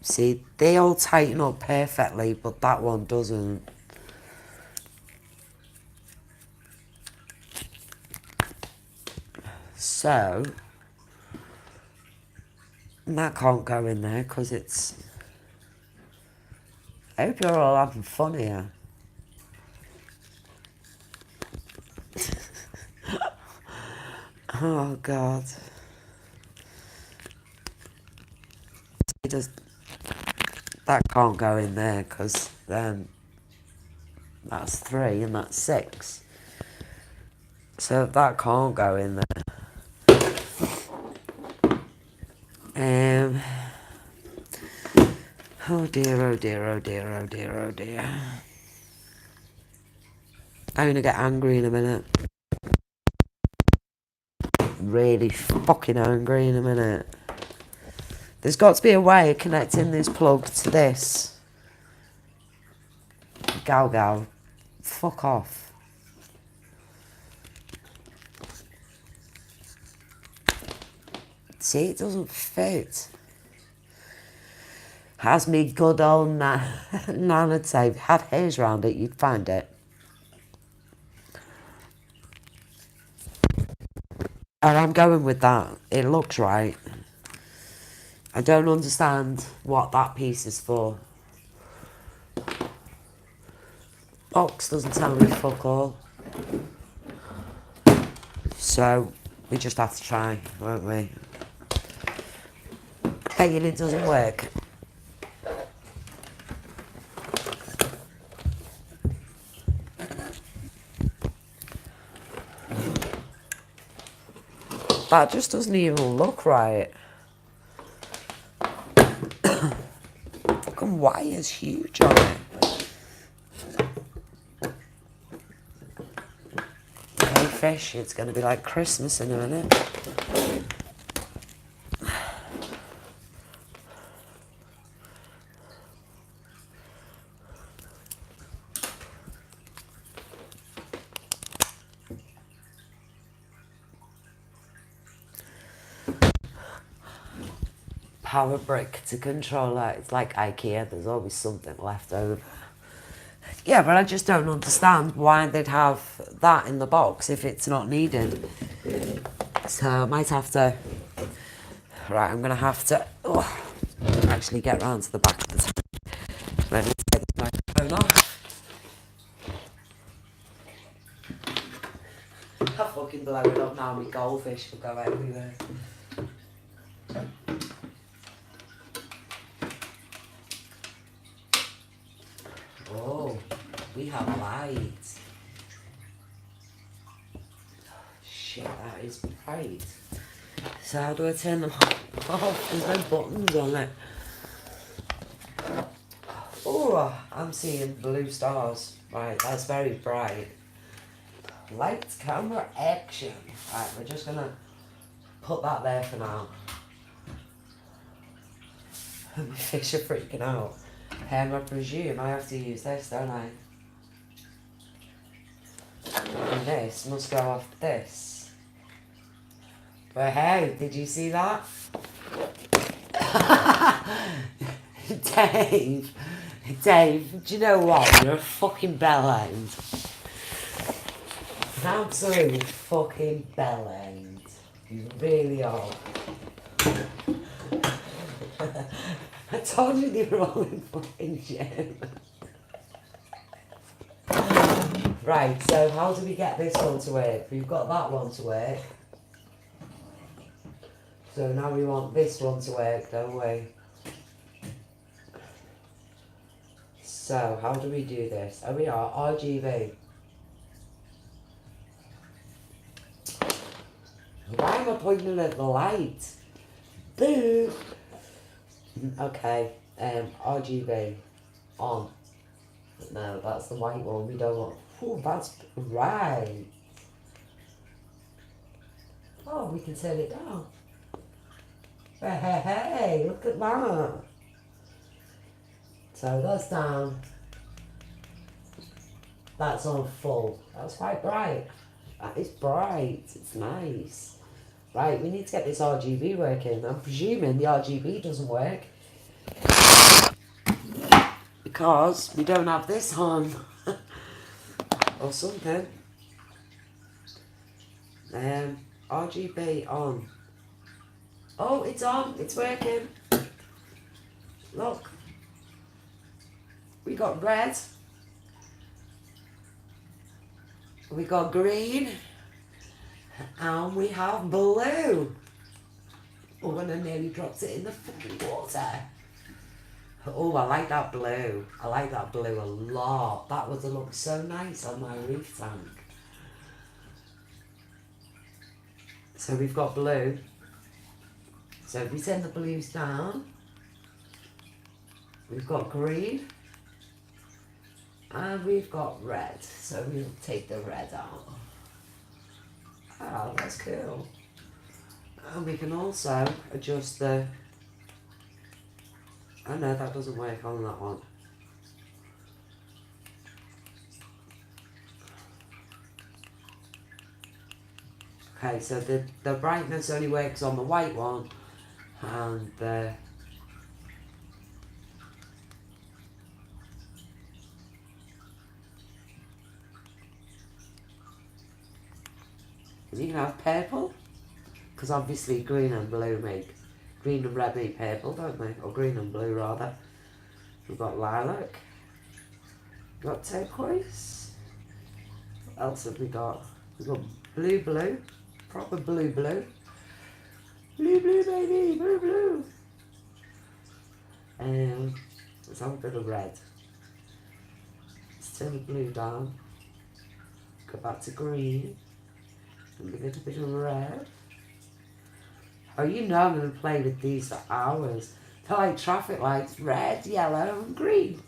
See, they all tighten up perfectly, but that one doesn't. So, that can't go in there because it's... I hope you're all having fun here. Oh, God. It does... That can't go in there because then that's 3 and that's 6. So that can't go in there. Oh dear, oh dear, oh dear, oh dear, oh dear. I'm gonna get angry in a minute. Really fucking angry in a minute. There's got to be a way of connecting this plug to this. Gal Gal, Fuck off. See, it doesn't fit. Has me good old Nana tape had hairs round it, you'd find it. And I'm going with that. It looks right. I don't understand what that piece is for. Box doesn't tell me fuck all. So, we just have to try, won't we? Thinking it doesn't work. That just doesn't even look right. Fucking wire's huge on it. Hey fish, it's gonna be like Christmas in a minute. Power brick to controller. It's like IKEA, there's always something left over. Yeah, but I just don't understand why they'd have that in the box if it's not needed. So I might have to... Right, I'm going to have to actually get round to the back of the tank. Let me take this microphone off. I fucking blow it up now, my goldfish will go everywhere. Oh, we have lights. Shit, that is bright. So how do I turn them off? There's no buttons on it. Oh, I'm seeing blue stars. Right, that's very bright. Lights, camera, action. Right, we're just gonna put that there for now. My fish are freaking out. I presume I have to use this, don't I? And this must go off this. But hey, did you see that? Dave, do you know what? You're a fucking bellend. An absolute fucking bellend. You really are. I told you they were all in fucking gym. Right, so how do we get this one to work? We've got that one to work. So now we want this one to work, don't we? So, how do we do this? Oh, we are RGB. Why am I pointing at the light? Boo! Okay, RGB on. No, that's the white one. We don't want. Oh, that's right. Oh, we can turn it down. Hey, look at that. So that's down. That's on full. That's quite bright. That is bright. It's nice. Right, we need to get this RGB working. I'm presuming the RGB doesn't work because we don't have this on or something. RGB on. Oh, it's on. It's working. Look. We got red. We got green. And we have blue. Oh, and I nearly dropped it in the fucking water. Oh, I like that blue. I like that blue a lot. That would have looked so nice on my reef tank. So we've got blue. So if we send the blues down, we've got green. And we've got red. So we'll take the red out. Oh, that's cool. And we can also adjust the... Oh no, that doesn't work on that one. Okay, so the brightness only works on the white one, and the is you can have purple, because obviously green and blue make green and red make purple, don't they? Or green and blue rather. We've got lilac. We've got turquoise. What else have we got? We've got blue, proper blue. Blue, baby, blue. Let's have a bit of red. Let's turn the blue down. Go back to green. And a little bit of red. Oh, you know I'm going to play with these for hours. They're like traffic lights. Red, yellow and green.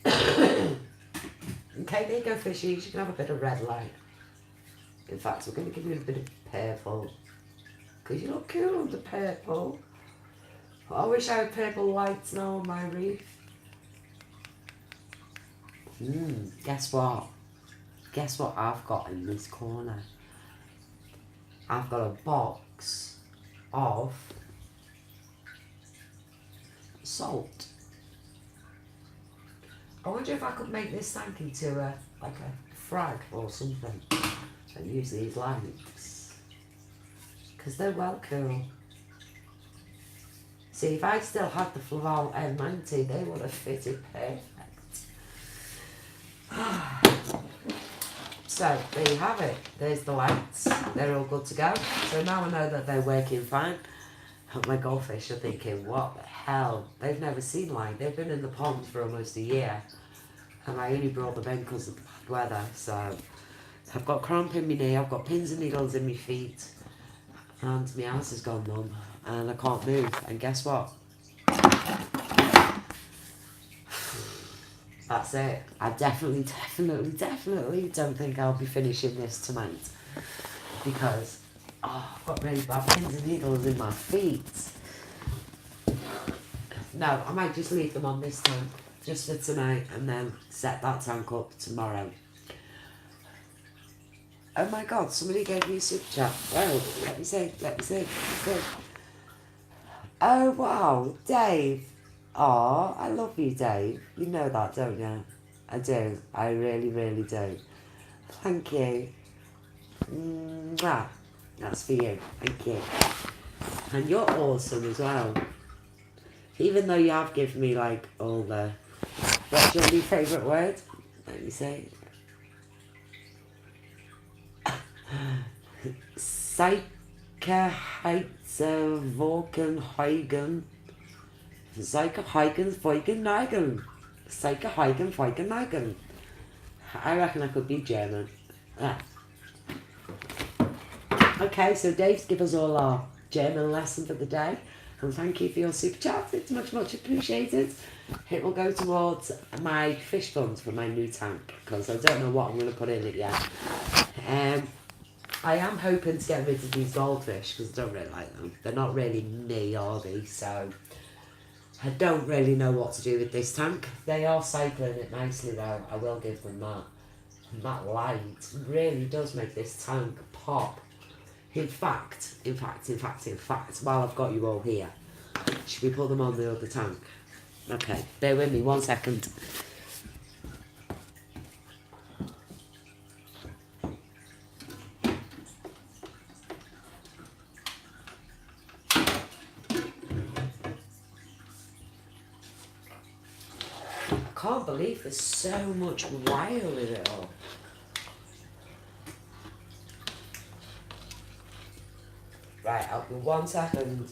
Okay, there you go, fishies. You can have a bit of red light. In fact, we're going to give you a bit of purple. Because you look cool under purple. I wish I had purple lights now on my reef. Guess what? Guess what I've got in this corner? I've got a box of salt. I wonder if I could make this tank into like a frag or something and use these lights. Because they're well cool. See, if I still had the Flaval M90, they would have fitted perfect. So, there you have it. There's the lights. They're all good to go. So now I know that they're working fine. And my goldfish are thinking, what the hell? They've never seen light. They've been in the pond for almost a year. And I only brought them in because of the bad weather. So, I've got cramp in my knee. I've got pins and needles in my feet. And my ass has gone numb. And I can't move. And guess what? That's it. I definitely don't think I'll be finishing this tonight. Because, I've got really bad pins and needles in my feet. No, I might just leave them on this tank. Just for tonight. And then set that tank up tomorrow. Oh my god, somebody gave me a super chat. Well, let me see. Oh wow, Dave. Oh, I love you, Dave. You know that, don't you? I do. I really do. Thank you. Mwah. That's for you. Thank you. And you're awesome as well. Even though you have given me like all the... What's your new favourite word? Let me see. Psyche-Heizen-Volkenheigen. Psyche-Heigen-Volkenheigen. Psyche-Heigen-Volkenheigen. I reckon I could be German. Okay, so Dave's give us all our German lesson for the day. And thank you for your super chat. It's much appreciated. It will go towards my fish funds for my new tank. Because I don't know what I'm going to put in it yet. I am hoping to get rid of these goldfish because I don't really like them. They're not really me, are they? So I don't really know what to do with this tank. They are cycling it nicely though. I will give them that. And that light really does make this tank pop. In fact, while I've got you all here, should we put them on the other tank? Okay, bear with me 1 second. I can't believe there's so much wire with it all. Right, I'll be 1 second.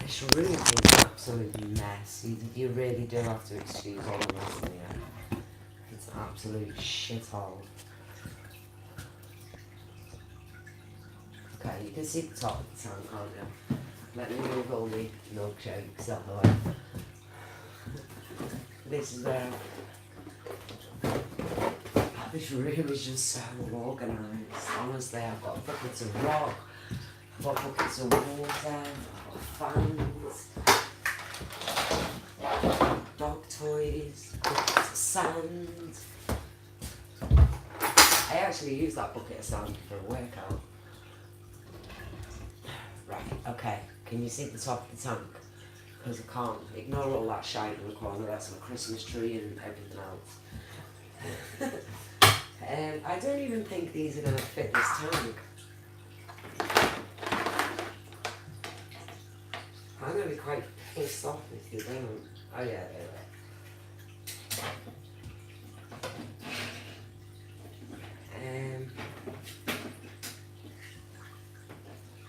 This room is an absolute mess. You really do have to excuse all of this in here. It's an absolute shithole. Okay, you can see the top of the tank, can't you? Let me move all the milkshakes out the way. This is where... This room is just so organised. Honestly, I've got buckets of rock, I've got buckets of water, I've got fans. Dog toys, buckets of sand. I actually use that bucket of sand for a workout. Right, okay. Can you see the top of the tank? Because I can't ignore all that shite in the corner. That's my Christmas tree and everything else. I don't even think these are going to fit this tank. I'm going to be quite pissed off if they don't. Oh yeah, they will.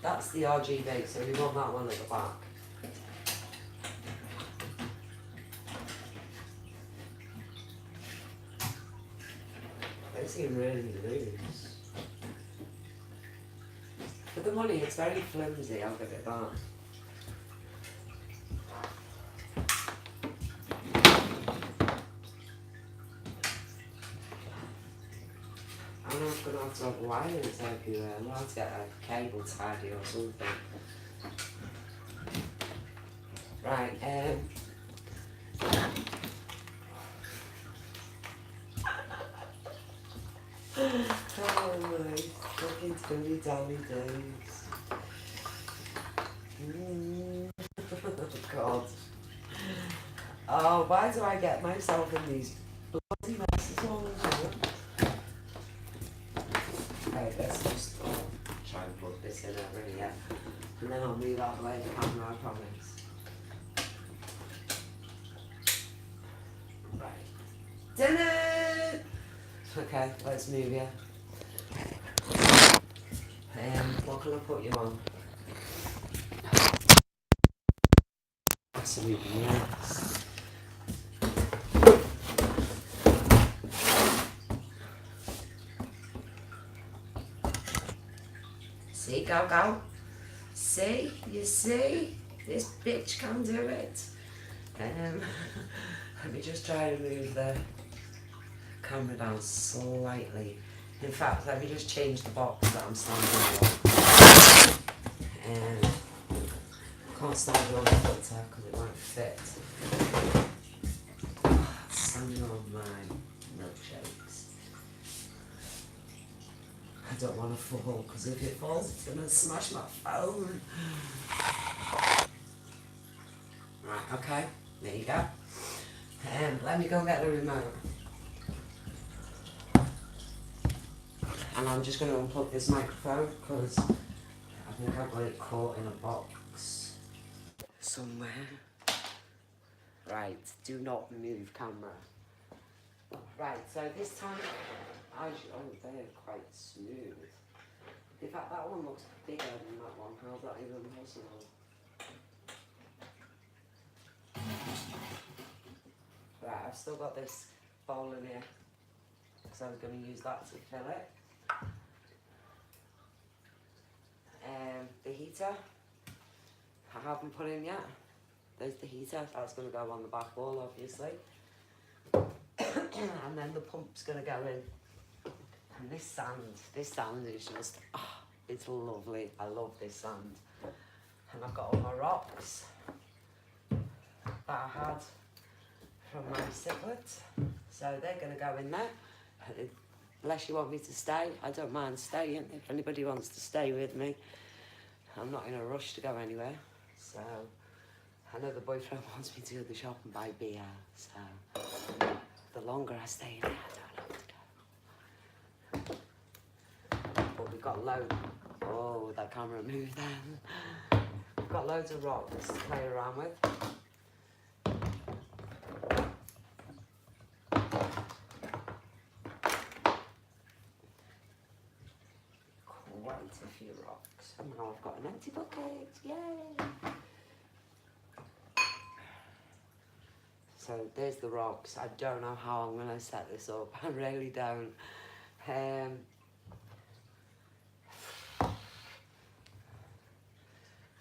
That's the RGB, so we want that one at the back. They seem really loose. For the money, it's very flimsy, I'll give it that. I'm not going to have wires everywhere. I'm going to have to get a cable tidy or something. Right, oh my fucking dilly dally days. God. Oh, why do I get myself in these bloody messes all the time? Okay, let's just try and plug this in over here. And then I'll move out of the way of the camera, I promise. Right. Dinner! Okay, let's move you. What can I put you on? Absolutely yes. See, go. See, you see? This bitch can do it. Let me just try and move the camera down slightly. In fact, let me just change the box that I'm standing on. Can't stand it on the filter because it won't fit. Standing on my milkshakes. I don't want to fall because if it falls, it's going to smash my phone. Right, okay, there you go. Let me go and get the remote. And I'm just going to unplug this microphone because I think I've got it caught in a box somewhere. Right, do not move camera. Right, so this time, they're quite smooth. In fact, that one looks bigger than that one. How's that even possible? Right, I've still got this bowl in here, so I'm going to use that to fill it. The heater, I haven't put in yet. There's the heater, that's going to go on the back wall, obviously. And then the pump's going to go in. And this sand is just, it's lovely. I love this sand. And I've got all my rocks that I had from my ciplet. So they're going to go in there. Unless you want me to stay, I don't mind staying. If anybody wants to stay with me, I'm not in a rush to go anywhere. So I know the boyfriend wants me to go to the shop and buy beer. So the longer I stay in here, I don't have to go. But we've got loads. Oh, that camera moved then. We've got loads of rocks to play around with. Quite a few rocks. And now I've got an empty bucket. Yay! So there's the rocks. I don't know how I'm going to set this up. I really don't.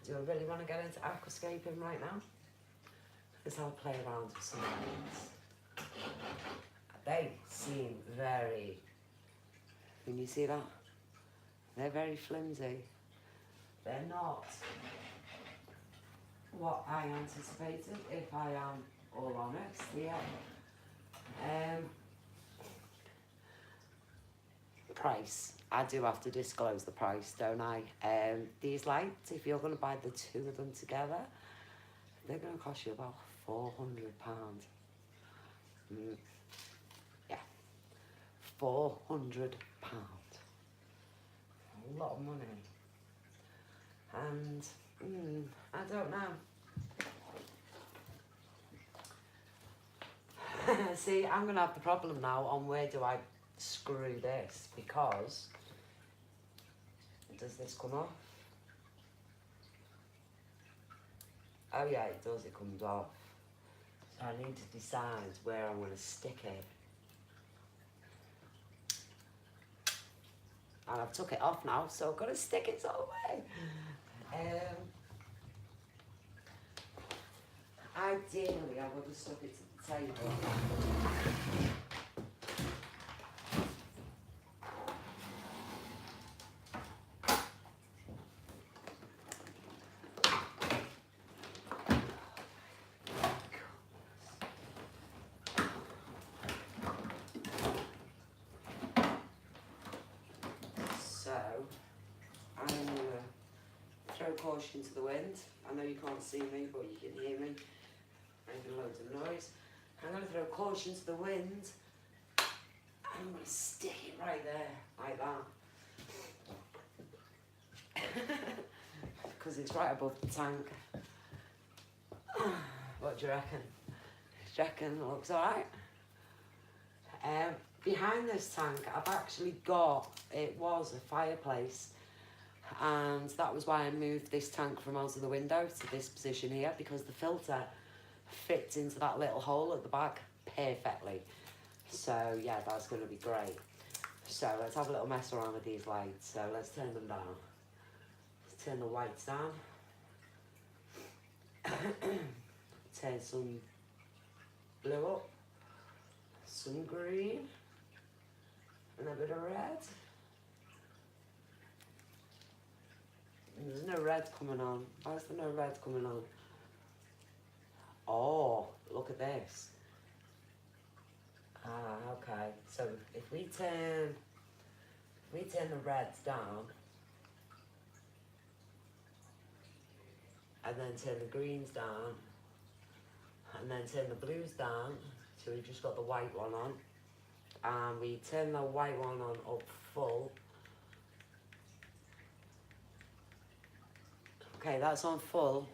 Do I really want to get into aquascaping right now? Because I'll play around with some of these. They seem very... Can you see that? They're very flimsy. They're not what I anticipated, if I am all honest, yeah. Price. I do have to disclose the price, don't I? These lights, if you're going to buy the two of them together, they're going to cost you about £400. Yeah, £400. A lot of money. And I don't know. See, I'm going to have the problem now on where do I screw this, because does this come off? Oh yeah, it does, it comes off. So I need to decide where I'm going to stick it. And I've took it off now, so I've got to stick it somewhere. Ideally, I would have stuck it to the table. So, I'm going to throw caution to the wind. I know you can't see me, but you can hear me making loads of noise. I'm going to throw caution to the wind. I'm going to stick it right there, like that. Because it's right above the tank. What do you reckon? Do you reckon it looks alright? Behind this tank, I've actually got, it was a fireplace, and that was why I moved this tank from out of the window to this position here, because the filter fits into that little hole at the back perfectly. So yeah, that's going to be great. So let's have a little mess around with these lights. So let's turn them down. Let's turn the lights down. Turn some blue up, some green, and a bit of red. And there's no red coming on. Why is there no red coming on? Oh, look at this. Ah, okay. So if we turn the reds down, and then turn the greens down, and then turn the blues down, so we've just got the white one on, and we turn the white one on up full. Okay, that's on full.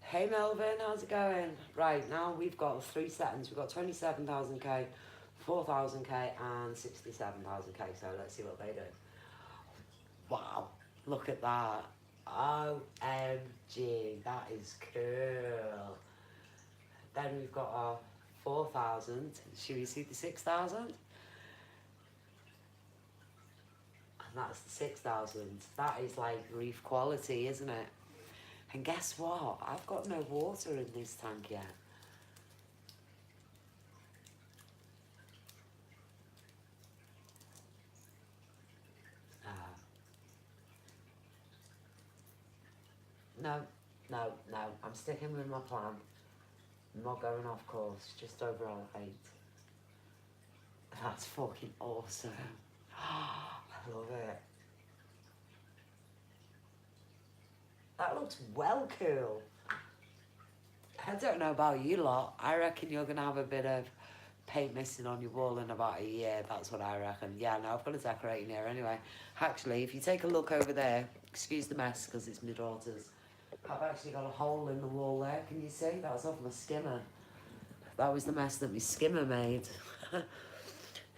Hey Melvin, how's it going? Right, now we've got 3 settings. We've got 27,000k, 4,000k and 67,000k, so let's see what they do. Wow, look at that. OMG, that is cool. Then we've got our 4,000. Should we see the 6,000? And that's the 6,000. That is like reef quality, isn't it? And guess what? I've got no water in this tank yet. No. I'm sticking with my plan. I'm not going off course. Just overall 8. That's fucking awesome. I love it. That looks well cool. I don't know about you lot. I reckon you're going to have a bit of paint missing on your wall in about a year. That's what I reckon. Yeah, no, I've got a decorate in here anyway. Actually, if you take a look over there, excuse the mess because it's my daughter's. I've actually got a hole in the wall there. Can you see? That was off my skimmer. That was the mess that my skimmer made.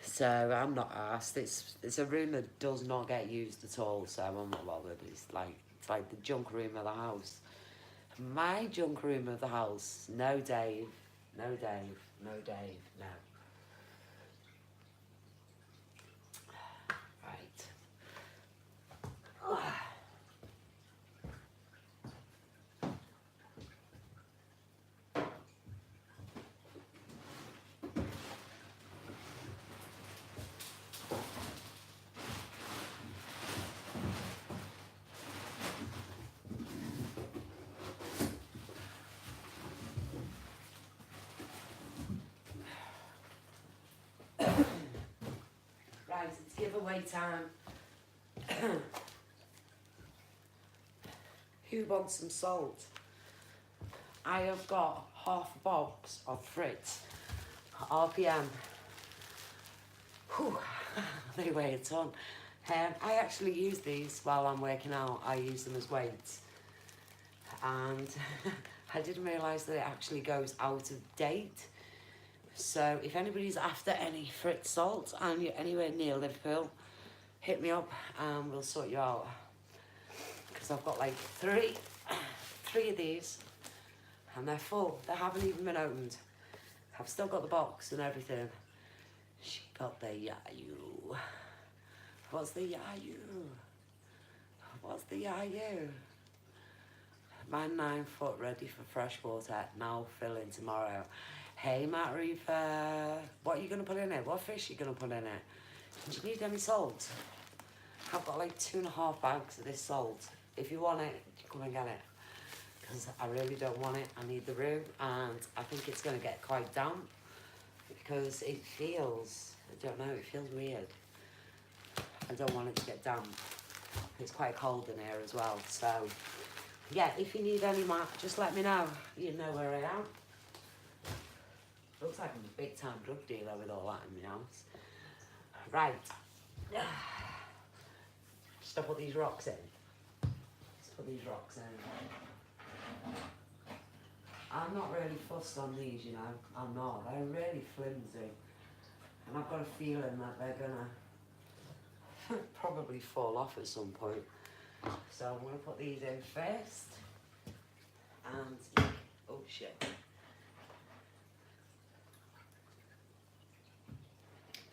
So I'm not arsed. It's a room that does not get used at all, so I'm not bothered. It's like the junk room of the house. My junk room of the house. No Dave. No Dave. No Dave. No. Right. Right, it's giveaway time. Who wants some salt? I have got half a box of Fritz RPM. Whew, they weigh a ton. I actually use these while I'm working out. I use them as weights. And I didn't realise that it actually goes out of date. So if anybody's after any Fritz salt and you're anywhere near Liverpool, hit me up and we'll sort you out. Because I've got like three of these and they're full. They haven't even been opened. I've still got the box and everything. She got the Yayu. What's the Yayu? What's the Yayu? My 9 foot ready for freshwater, now filling tomorrow. Hey Matt Reaper, what are you going to put in it? What fish are you going to put in it? Do you need any salt? I've got like 2.5 bags of this salt. If you want it, come and get it. Because I really don't want it. I need the room and I think it's going to get quite damp. Because it feels, I don't know, it feels weird. I don't want it to get damp. It's quite cold in here as well. So, yeah, if you need any, Matt, just let me know. You know where I am. Looks like I'm a big time drug dealer with all that in my house. Right. Just put these rocks in. Let's put these rocks in. I'm not really fussed on these, you know. I'm not. They're really flimsy. And I've got a feeling that they're gonna probably fall off at some point. So I'm gonna put these in first. And, oh shit.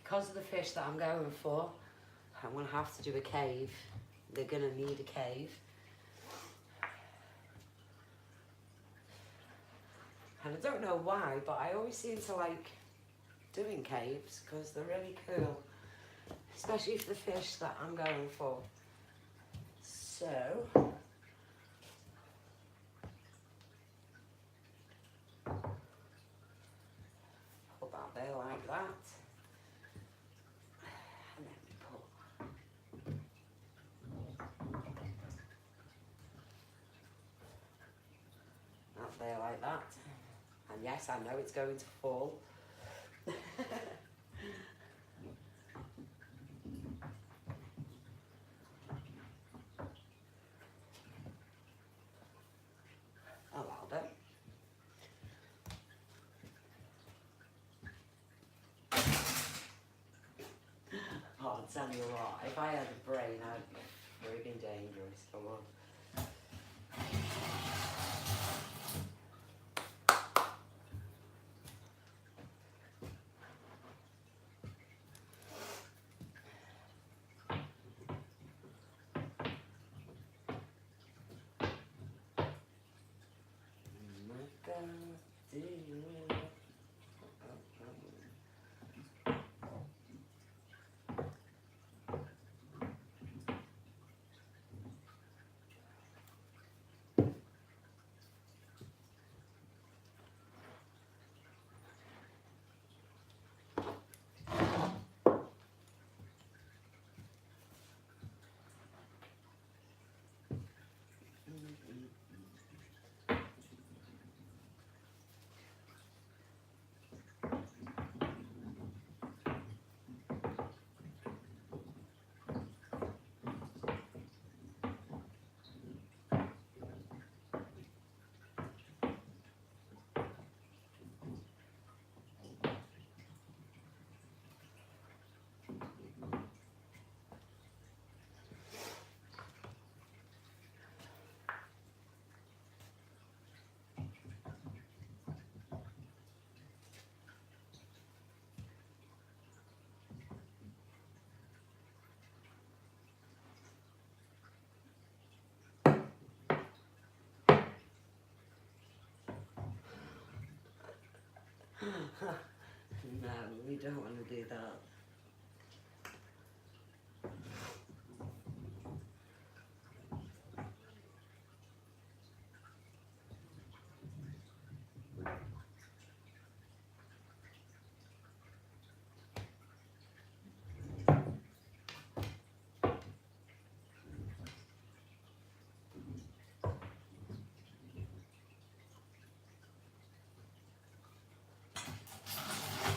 Because of the fish that I'm going for, I'm going to have to do a cave. They're going to need a cave. And I don't know why, but I always seem to like doing caves because they're really cool. Especially for the fish that I'm going for. So, put that there like that. There like that, and yes, I know it's going to fall. Allow them. Oh, I'll tell you what, if I had a brain, I'd be friggin' dangerous. Come on. No, we don't want to do that.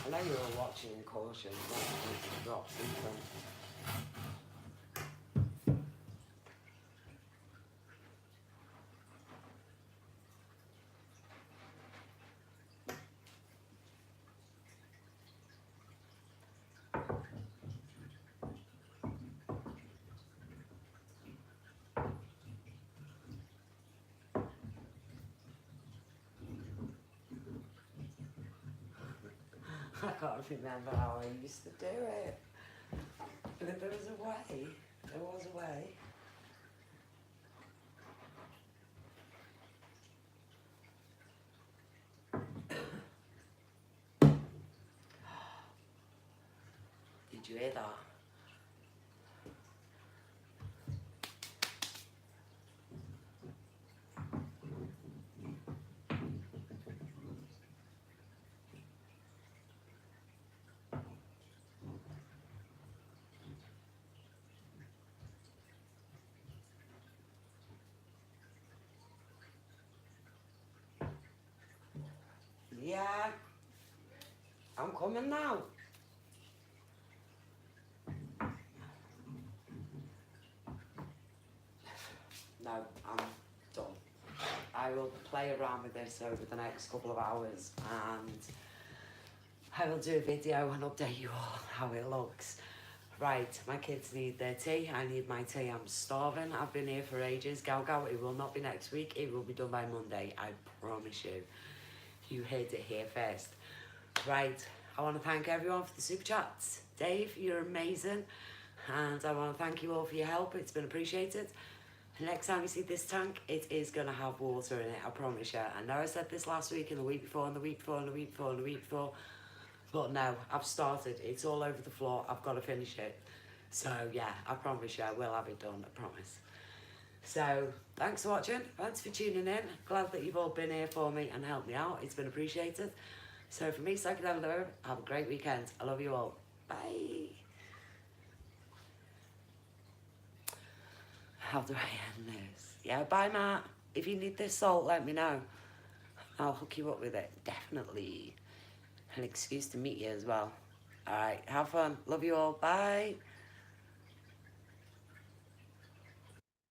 I know you were watching in caution, but I wanted to drop something. I can't remember how I used to do it. But there was a way. There was a way. Did you hear that? Yeah. I'm coming now. No, I'm done. I will play around with this over the next couple of hours and I will do a video and update you all how it looks. Right, my kids need their tea. I need my tea. I'm starving. I've been here for ages. Gow Gow, it will not be next week. It will be done by Monday. I promise you. You heard it here first. Right, I want to thank everyone for the super chats. Dave, you're amazing. And I want to thank you all for your help. It's been appreciated. Next time you see this tank, it is going to have water in it, I promise you. I know I said this last week and the week before and the week before and the week before and the week before. But no, I've started. It's all over the floor. I've got to finish it. So yeah, I promise you I will have it done, I promise. So thanks for watching. Thanks for tuning in. Glad that you've all been here for me and helped me out. It's been appreciated. So from me, Psychedelic, have a great weekend. I love you all. Bye. How do I end this? Yeah, bye, Matt. If you need this salt, let me know. I'll hook you up with it. Definitely. An excuse to meet you as well. Alright, have fun. Love you all. Bye.